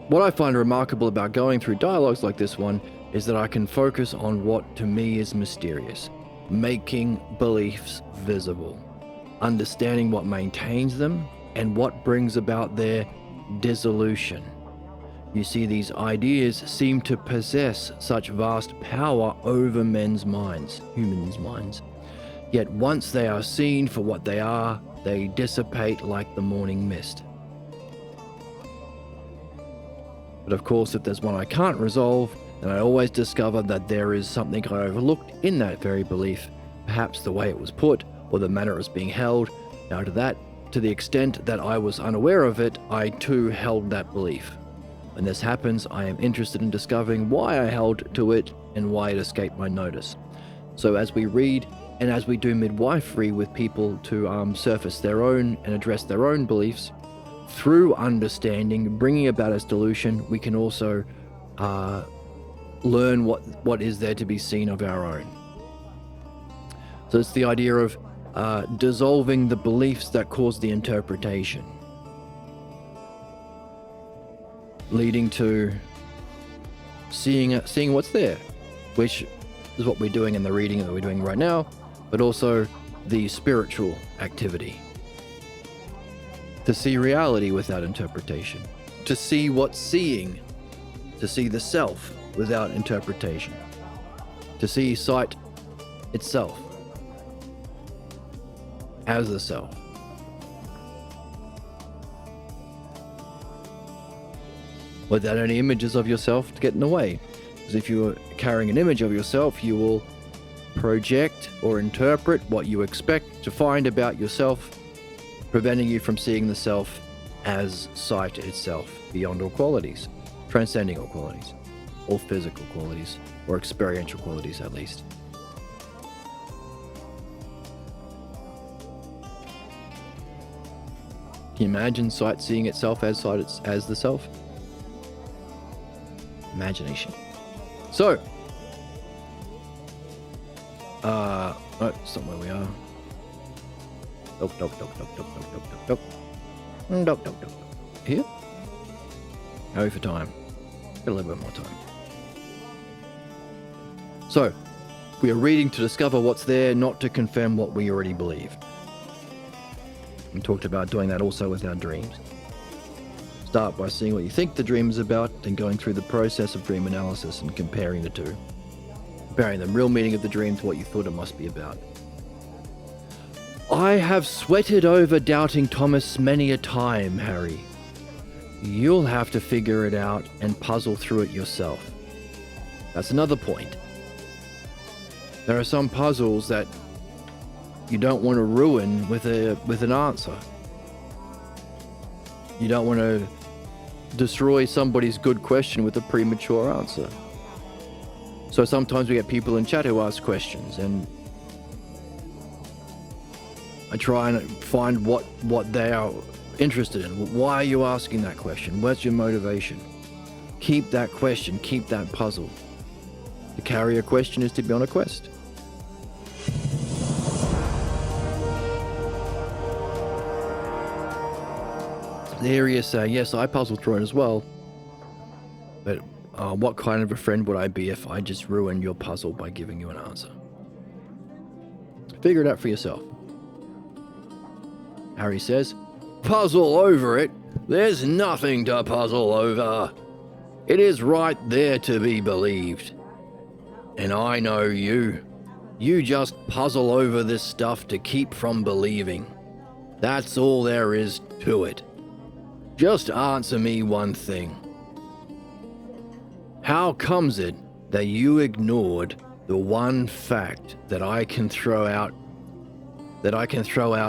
What I find remarkable about going through dialogues like this one is that I can focus on what to me is mysterious, making beliefs visible, understanding what maintains them and what brings about their dissolution. You see, these ideas seem to possess such vast power over men's minds, humans' minds. Yet once they are seen for what they are, they dissipate like the morning mist. But of course, if there's one I can't resolve, then I always discover that there is something I overlooked in that very belief, perhaps the way it was put, or the manner it was being held. Now to the extent that I was unaware of it, I too held that belief. When this happens, I am interested in discovering why I held to it and why it escaped my notice. So as we read and as we do midwifery with people to surface their own and address their own beliefs, through understanding, bringing about its dilution, we can also learn what is there to be seen of our own. So it's the idea of dissolving the beliefs that cause the interpretation, leading to seeing what's there, which is what we're doing in the reading that we're doing right now, but also the spiritual activity. To see reality without interpretation, to see what's seeing, to see the self without interpretation, to see sight itself as the self. Without any images of yourself to get in the way. Because if you're carrying an image of yourself, you will project or interpret what you expect to find about yourself, preventing you from seeing the self as sight itself, beyond all qualities, transcending all qualities, all physical qualities, or experiential qualities at least. Can you imagine sight seeing itself as sight as the self? Imagination. So, oh, it's not where we are. Nope. Here? Hurry for time. Got a little bit more time. So, we are reading to discover what's there, not to confirm what we already believe. We talked about doing that also with our dreams. Start by seeing what you think the dream is about, then going through the process of dream analysis and comparing the two. Comparing the real meaning of the dream to what you thought it must be about. I have sweated over doubting Thomas many a time, Harry. You'll have to figure it out and puzzle through it yourself. That's another point. There are some puzzles that you don't want to ruin with an answer. You don't want to destroy somebody's good question with a premature answer. So sometimes we get people in chat who ask questions, and I try and find what they are interested in. Why are you asking that question? What's your motivation? Keep that question, keep that puzzle. To carry a question is to be on a quest. There he is saying, yes, I puzzled through it as well. But what kind of a friend would I be if I just ruined your puzzle by giving you an answer? Figure it out for yourself. Harry says, puzzle over it? There's nothing to puzzle over. It is right there to be believed. And I know you. You just puzzle over this stuff to keep from believing. That's all there is to it. Just answer me one thing. How comes it that you ignored the one fact that I can throw out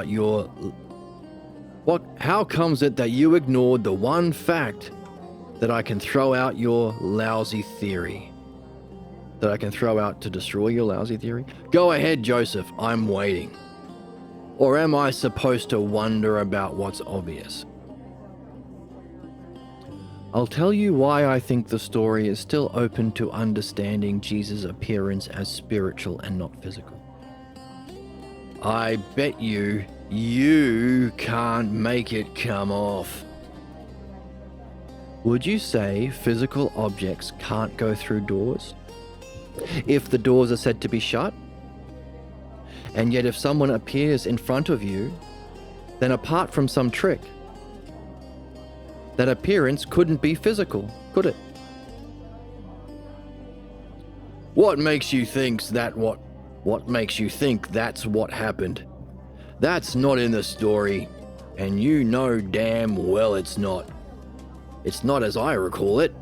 your... How comes it that you ignored the one fact that I can throw out your lousy theory? That I can throw out to destroy your lousy theory? Go ahead, Joseph, I'm waiting. Or am I supposed to wonder about what's obvious? I'll tell you why I think the story is still open to understanding Jesus' appearance as spiritual and not physical. I bet you can't make it come off. Would you say physical objects can't go through doors? If the doors are said to be shut? And yet if someone appears in front of you, then apart from some trick, That appearance couldn't be physical, could it? What makes you think what makes you think that's what happened? That's not in the story, and you know damn well it's not. It's not as I recall it.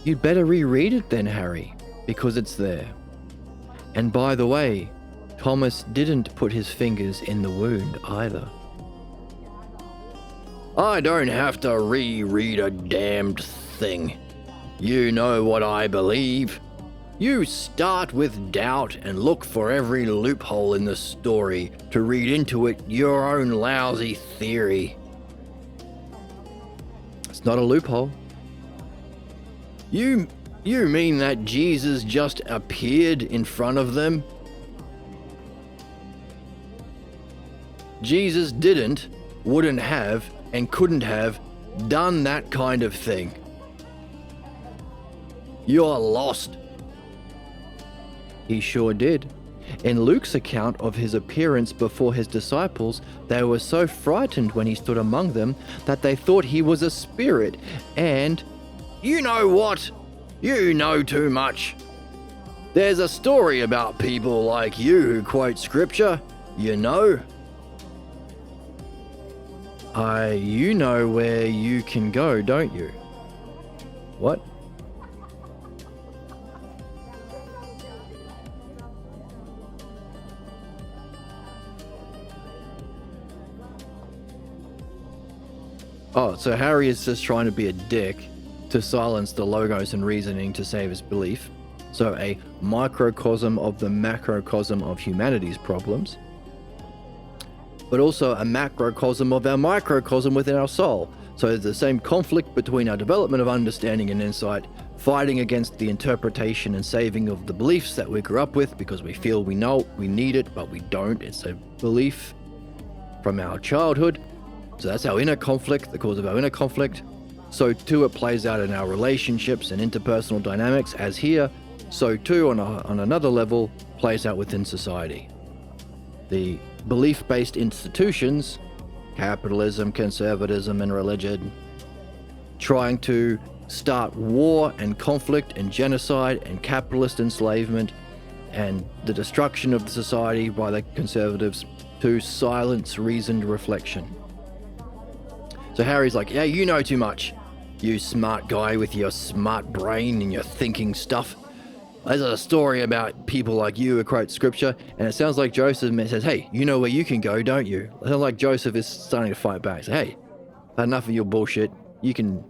You'd better reread it then, Harry, because it's there. And by the way, Thomas didn't put his fingers in the wound either. I don't have to reread a damned thing. You know what I believe. You start with doubt and look for every loophole in the story to read into it your own lousy theory. It's not a loophole. You mean that Jesus just appeared in front of them? Jesus didn't, wouldn't have, and couldn't have done that kind of thing. You're lost. He sure did. In Luke's account of his appearance before his disciples, they were so frightened when he stood among them that they thought he was a spirit, and, you know what? You know too much. There's a story about people like you who quote scripture, you know. You know where you can go, don't you? What? Oh, so Harry is just trying to be a dick to silence the logos and reasoning to save his belief. So a microcosm of the macrocosm of humanity's problems, but also a macrocosm of our microcosm within our soul. So there's the same conflict between our development of understanding and insight, fighting against the interpretation and saving of the beliefs that we grew up with because we feel we know we need it, but we don't. It's a belief from our childhood. So that's our inner conflict, the cause of our inner conflict. So too it plays out in our relationships and interpersonal dynamics, as here. So too on another level plays out within society. The belief-based institutions, capitalism, conservatism, and religion, trying to start war and conflict and genocide and capitalist enslavement and the destruction of the society by the conservatives to silence reasoned reflection. So Harry's like, yeah, you know too much. You smart guy with your smart brain and your thinking stuff. There's a story about people like you who quote scripture, and it sounds like Joseph says, hey, you know where you can go, don't you? It sounds like Joseph is starting to fight back. So, hey, I've had enough of your bullshit. You can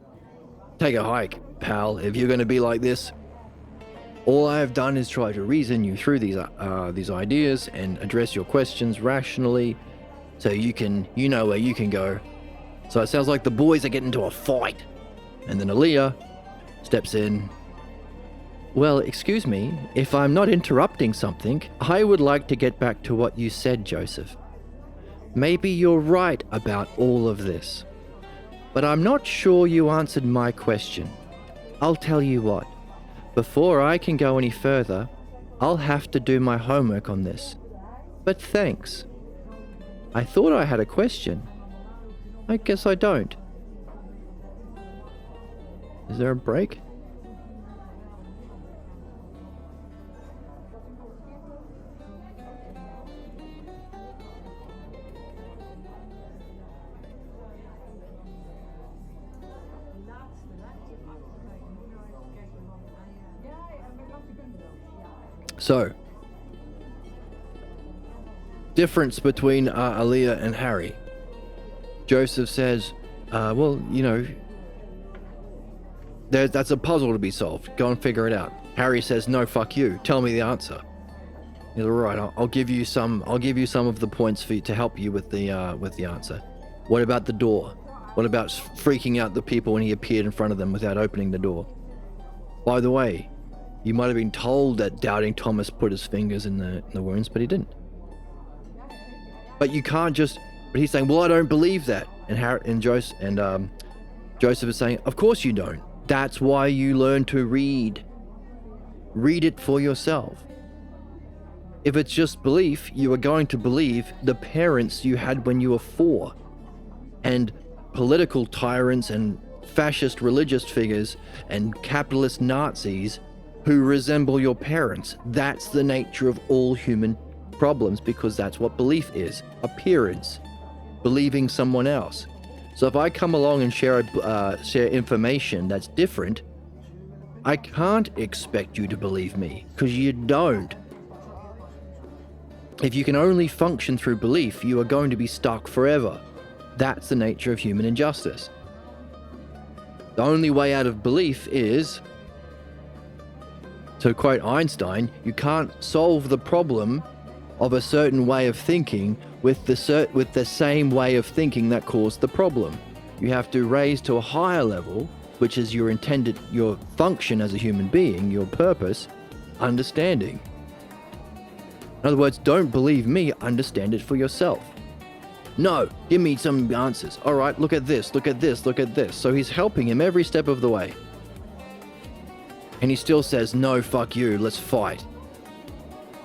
take a hike, pal, if you're going to be like this. All I have done is try to reason you through these ideas and address your questions rationally so you know where you can go. So it sounds like the boys are getting into a fight. And then Aaliyah steps in. Well, excuse me, if I'm not interrupting something, I would like to get back to what you said, Joseph. Maybe you're right about all of this, but I'm not sure you answered my question. I'll tell you what, before I can go any further, I'll have to do my homework on this. But thanks. I thought I had a question. I guess I don't. Is there a break? So, difference between Aaliyah and Harry. Joseph says, well, you know, that's a puzzle to be solved. Go and figure it out. Harry says, no, fuck you. Tell me the answer. He's all right. I'll give you some of the points for you to help you with the answer. What about the door? What about freaking out the people when he appeared in front of them without opening the door? By the way, you might have been told that doubting Thomas put his fingers in the wounds, but he didn't. But you can't just. But he's saying, well, I don't believe that. And Joseph is saying, of course you don't. That's why you learn to read. Read it for yourself. If it's just belief, you are going to believe the parents you had when you were 4. and political tyrants and fascist religious figures and capitalist Nazis who resemble your parents. That's the nature of all human problems, because that's what belief is. Appearance. Believing someone else. So if I come along and share information that's different, I can't expect you to believe me, because you don't. If you can only function through belief, you are going to be stuck forever. That's the nature of human injustice. The only way out of belief is, to quote Einstein, you can't solve the problem of a certain way of thinking with the same way of thinking that caused the problem. You have to raise to a higher level, which is your function as a human being, your purpose, understanding. In other words, don't believe me, understand it for yourself. No, give me some answers. All right, look at this, look at this, look at this. So he's helping him every step of the way. And he still says, no, fuck you, let's fight.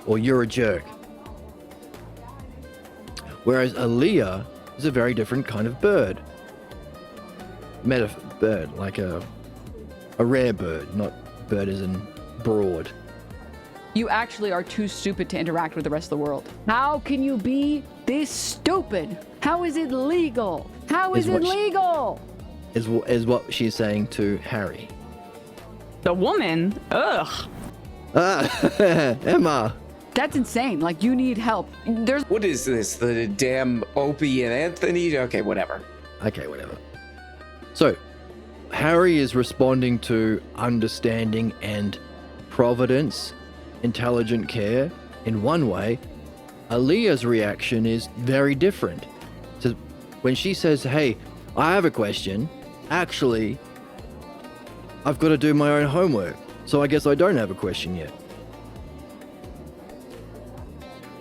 Or you're a jerk. Whereas Aaliyah is a very different kind of bird. Bird, like a rare bird, not bird as in broad. You actually are too stupid to interact with the rest of the world. How can you be this stupid? How is it legal? How is it legal? Is what she's saying to Harry. The woman? Ugh. Emma. That's insane. Like, you need help. There's What is this? The damn Opie and Anthony? Okay, whatever. Okay, whatever. So, Harry is responding to understanding and providence, intelligent care in one way. Aaliyah's reaction is very different. So when she says, hey, I have a question, actually, I've got to do my own homework, so I guess I don't have a question yet.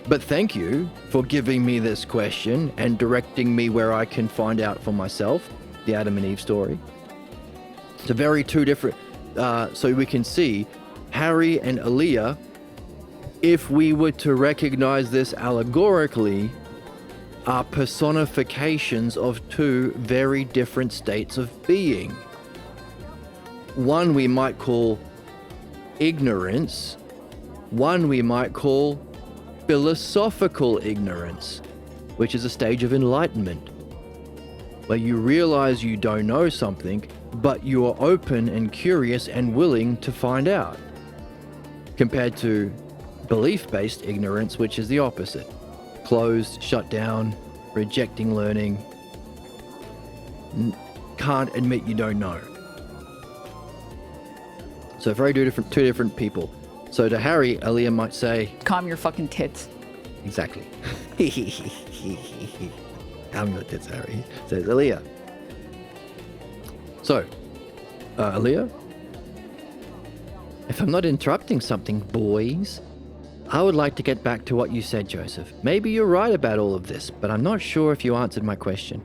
But thank you for giving me this question and directing me where I can find out for myself, the Adam and Eve story. It's a very two different, so we can see Harry and Aaliyah, if we were to recognize this allegorically, are personifications of two very different states of being. One we might call ignorance, one we might call philosophical ignorance, which is a stage of enlightenment, where you realize you don't know something, but you are open and curious and willing to find out, compared to belief-based ignorance, which is the opposite. Closed, shut down, rejecting learning, can't admit you don't know. So very two different people. So to Harry, Aaliyah might say, calm your fucking tits. exactly. Calm your tits, Harry, says Aaliyah. So, Aaliyah, if I'm not interrupting something, boys, I would like to get back to what you said, Joseph. Maybe you're right about all of this, but I'm not sure if you answered my question.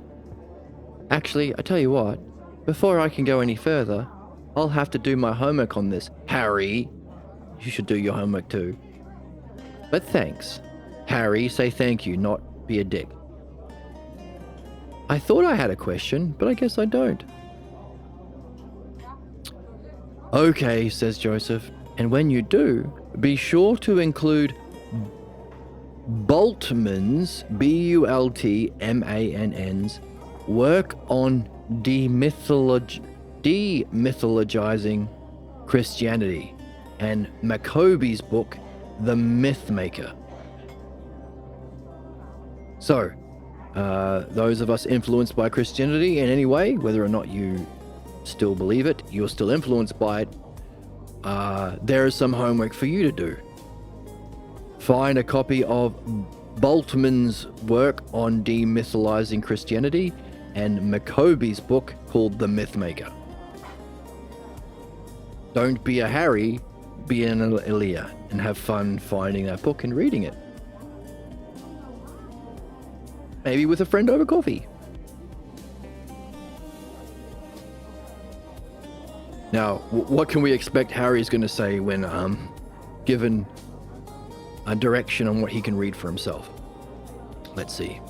Actually, I tell you what, before I can go any further, I'll have to do my homework on this. Harry, you should do your homework too. But thanks. Harry, say thank you, not be a dick. I thought I had a question, but I guess I don't. Okay, says Joseph, and when you do, be sure to include Bultmann's, Bultmann's, work on demythologizing Christianity, and Maccoby's book, The Mythmaker. So, those of us influenced by Christianity in any way, whether or not you still believe it, you're still influenced by it, there is some homework for you to do. Find a copy of Bultmann's work on demythologizing Christianity and Maccoby's book called The Mythmaker. Don't be a Harry, be an Aaliyah, and have fun finding that book and reading it. Maybe with a friend over coffee. Now, what can we expect Harry's going to say when given a direction on what he can read for himself? Let's see.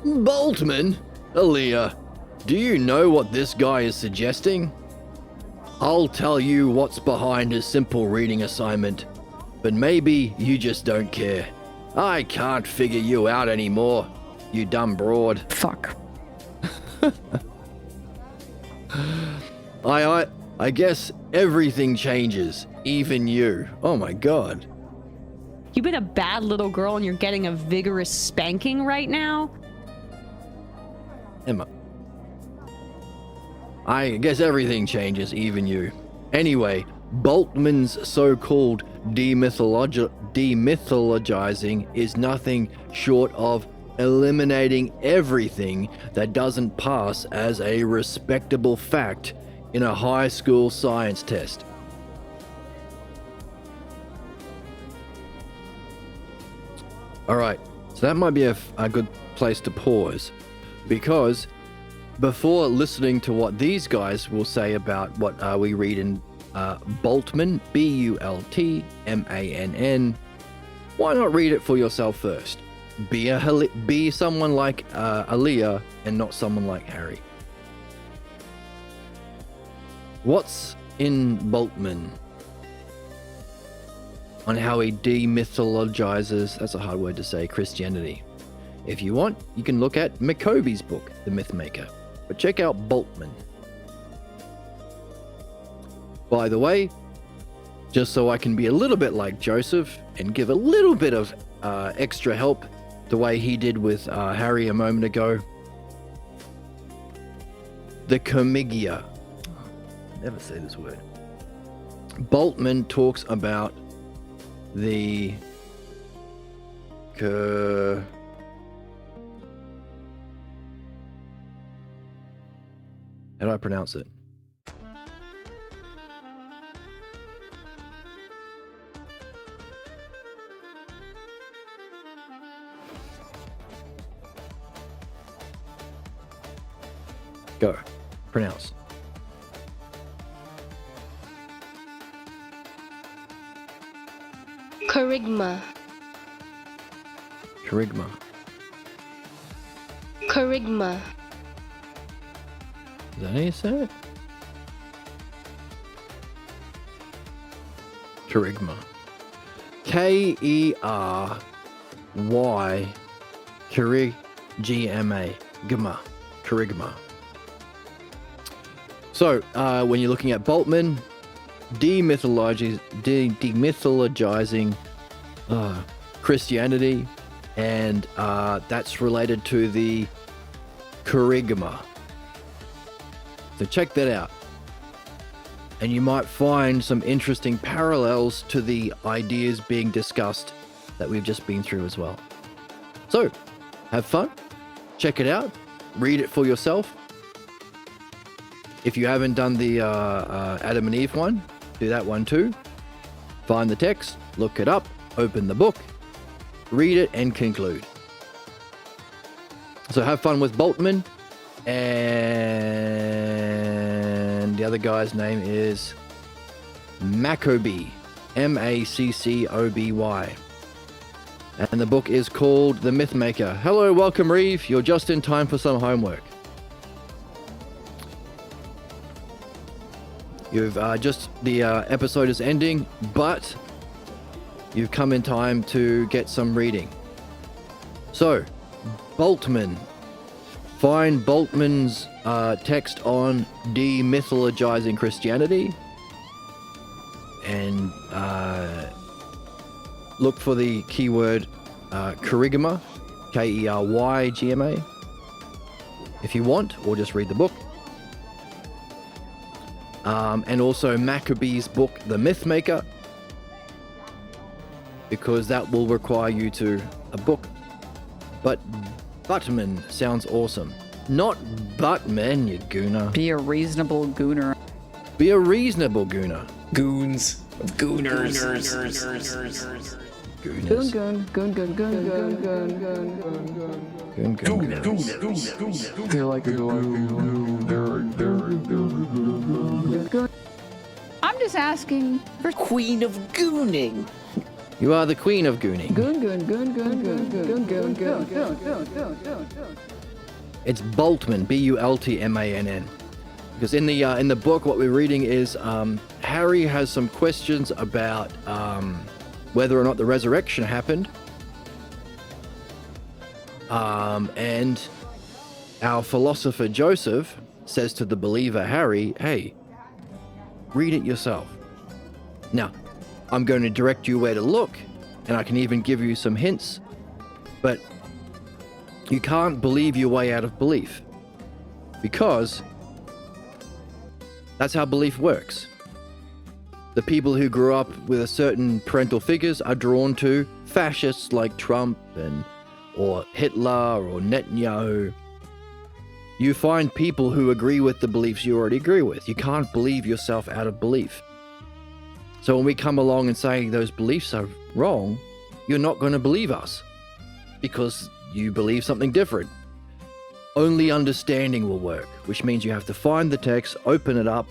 Bultmann? Aaliyah, do you know what this guy is suggesting? I'll tell you what's behind his simple reading assignment, but maybe you just don't care. I can't figure you out anymore, you dumb broad. Fuck. I guess everything changes, even you. Oh my god. You've been a bad little girl and you're getting a vigorous spanking right now? Emma. I guess everything changes, even you. Anyway, Boltman's so-called demythologizing is nothing short of eliminating everything that doesn't pass as a respectable fact in a high school science test. Alright, so that might be a good place to pause, because before listening to what these guys will say about what we read in Bultmann, Bultmann, why not read it for yourself first? Be someone like Aaliyah and not someone like Harry. What's in Bultmann on how he demythologizes, that's a hard word to say, Christianity? If you want, you can look at McCovey's book, The Mythmaker, but check out Bultmann. By the way, just so I can be a little bit like Joseph and give a little bit of extra help the way he did with Harry a moment ago, the Comigia. Never say this word. Bultmann talks about the how do I pronounce it? Go. Pronounce. Kerygma. Kerygma. Kerygma. Is that how you say it? Kerygma. K-E-R-Y G-M-A. Gma. Kerygma. So, when you're looking at Bultmann, demythologizing Christianity, and that's related to the Kerygma. So check that out. And you might find some interesting parallels to the ideas being discussed that we've just been through as well. So, have fun, check it out, read it for yourself. If you haven't done the Adam and Eve one, do that one too. Find the text, look it up, open the book, read it, and conclude. So have fun with Bultmann, and the other guy's name is Maccoby, M-A-C-C-O-B-Y. And the book is called The Mythmaker. Hello, welcome Reeve, you're just in time for some homework. You've the episode is ending, but you've come in time to get some reading. So, Bultmann. Find Bultmann's text on demythologizing Christianity, and look for the keyword Kerygma, K-E-R-Y-G-M-A, if you want, or just read the book. And also Maccoby's book, The Mythmaker, because that will require you to a book. But Bultmann sounds awesome. Not Buttman, you gooner. Be a reasonable gooner. Be a reasonable gooner. Goons. Gooners. Gooners. Goon. They're like a I'm just asking for Queen of Gooning. You are the queen of gooning. It's Bultmann, Bultmann. Because in the book, what we're reading is Harry has some questions about whether or not the resurrection happened. And our philosopher Joseph says to the believer Harry, hey, read it yourself. Now, I'm going to direct you where to look, and I can even give you some hints, but you can't believe your way out of belief, because that's how belief works. The people who grew up with a certain parental figures are drawn to fascists like Trump or Hitler or Netanyahu. You find people who agree with the beliefs you already agree with. You can't believe yourself out of belief. So when we come along and say those beliefs are wrong, you're not going to believe us because you believe something different. Only understanding will work, which means you have to find the text, open it up,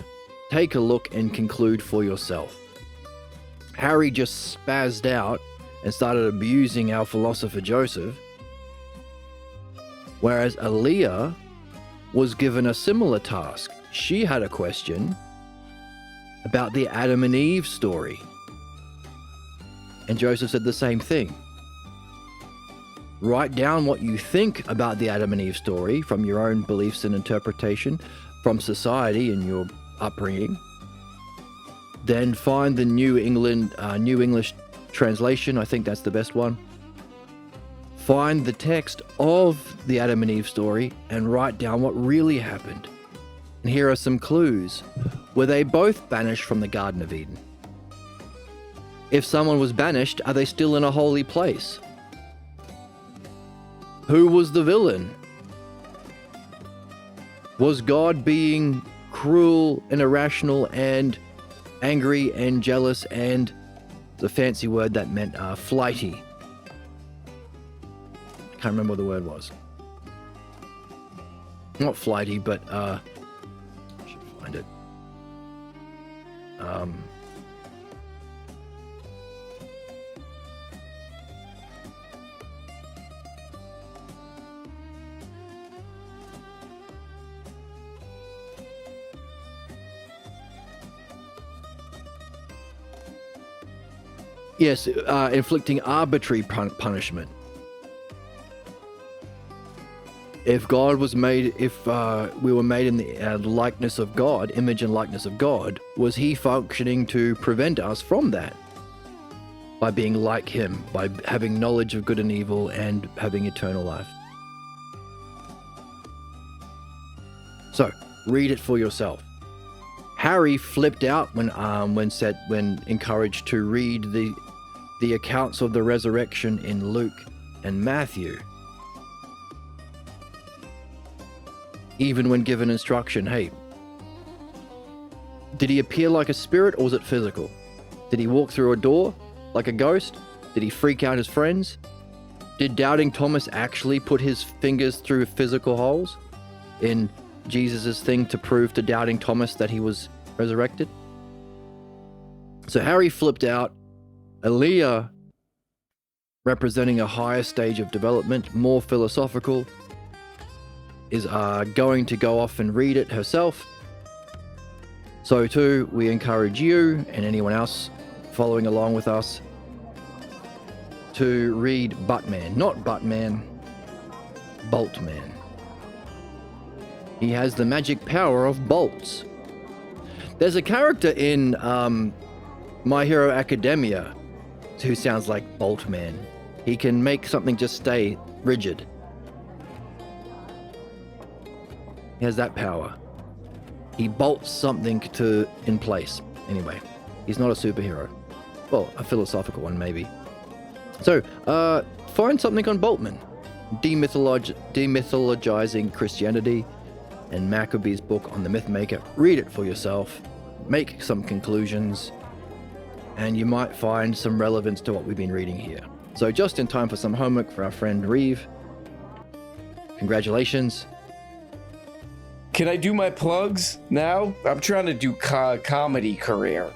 take a look, and conclude for yourself. Harry just spazzed out and started abusing our philosopher Joseph, whereas Aaliyah was given a similar task. She had a question about the Adam and Eve story, and Joseph said the same thing. Write down what you think about the Adam and Eve story from your own beliefs and interpretation, from society and your upbringing. Then find the New English translation. I think that's the best one. Find the text of the Adam and Eve story and write down what really happened. And here are some clues. Were they both banished from the Garden of Eden? If someone was banished, are they still in a holy place? Who was the villain? Was God being cruel and irrational and angry and jealous and the fancy word that meant flighty? I can't remember what the word was. Not flighty, but I should find it. Yes, inflicting arbitrary punishment. If God was made, if we were made in the likeness of God, image and likeness of God, was he functioning to prevent us from that? By being like him, by having knowledge of good and evil and having eternal life. So, read it for yourself. Harry flipped out when encouraged to read the accounts of the resurrection in Luke and Matthew. Even when given instruction, hey, did he appear like a spirit or was it physical? Did he walk through a door like a ghost? Did he freak out his friends? Did Doubting Thomas actually put his fingers through physical holes in Jesus' thing to prove to Doubting Thomas that he was resurrected? So Harry flipped out. Aaliyah, representing a higher stage of development, more philosophical, is going to go off and read it herself. So too, we encourage you and anyone else following along with us to read Buttman, not Buttman, Boltman. He has the magic power of bolts. There's a character in My Hero Academia who sounds like Boltman. He can make something just stay rigid. He has that power. He bolts something in place. Anyway, he's not a superhero. Well, a philosophical one maybe. So, find something on Boltman. Demythologizing Christianity and Maccabee's book on the Mythmaker. Read it for yourself. Make some conclusions. And you might find some relevance to what we've been reading here. So just in time for some homework for our friend Reeve. Congratulations. Can I do my plugs now? I'm trying to do comedy career.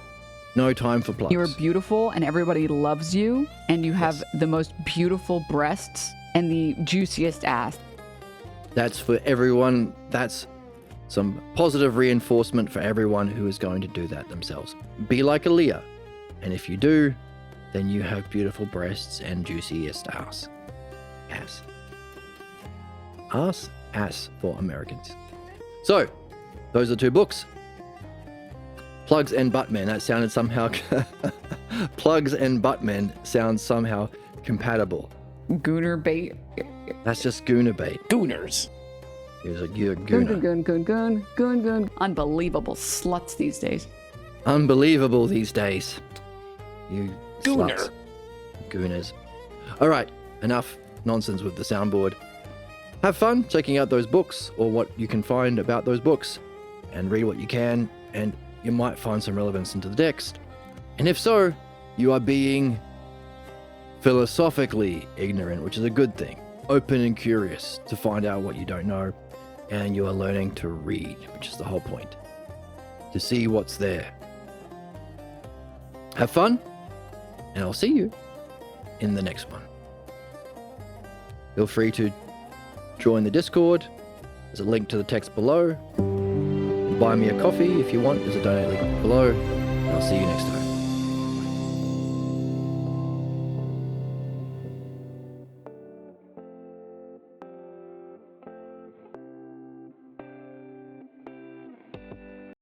No time for plugs. You're beautiful and everybody loves you, and you have the most beautiful breasts and the juiciest ass. That's for everyone. That's some positive reinforcement for everyone who is going to do that themselves. Be like Aaliyah. And if you do, then you have beautiful breasts and juiciest ass. Ass. Ass for Americans. So, those are 2 books. Plugs and Buttmen. That sounded somehow... Plugs and Buttmen sounds somehow compatible. Gooner bait. That's just gooner bait. Gooners. You're a gooner. Goon. Unbelievable sluts these days. Unbelievable these days. You Gooner. sluts. Gooners. All right, enough nonsense with the soundboard. Have fun checking out those books or what you can find about those books and read what you can, and you might find some relevance into the text. And if so, you are being philosophically ignorant, which is a good thing. Open and curious to find out what you don't know, and you are learning to read, which is the whole point. To see what's there. Have fun, and I'll see you in the next one. Feel free to join the Discord. There's a link to the text below. Buy me a coffee if you want. There's a donate link below. And I'll see you next time.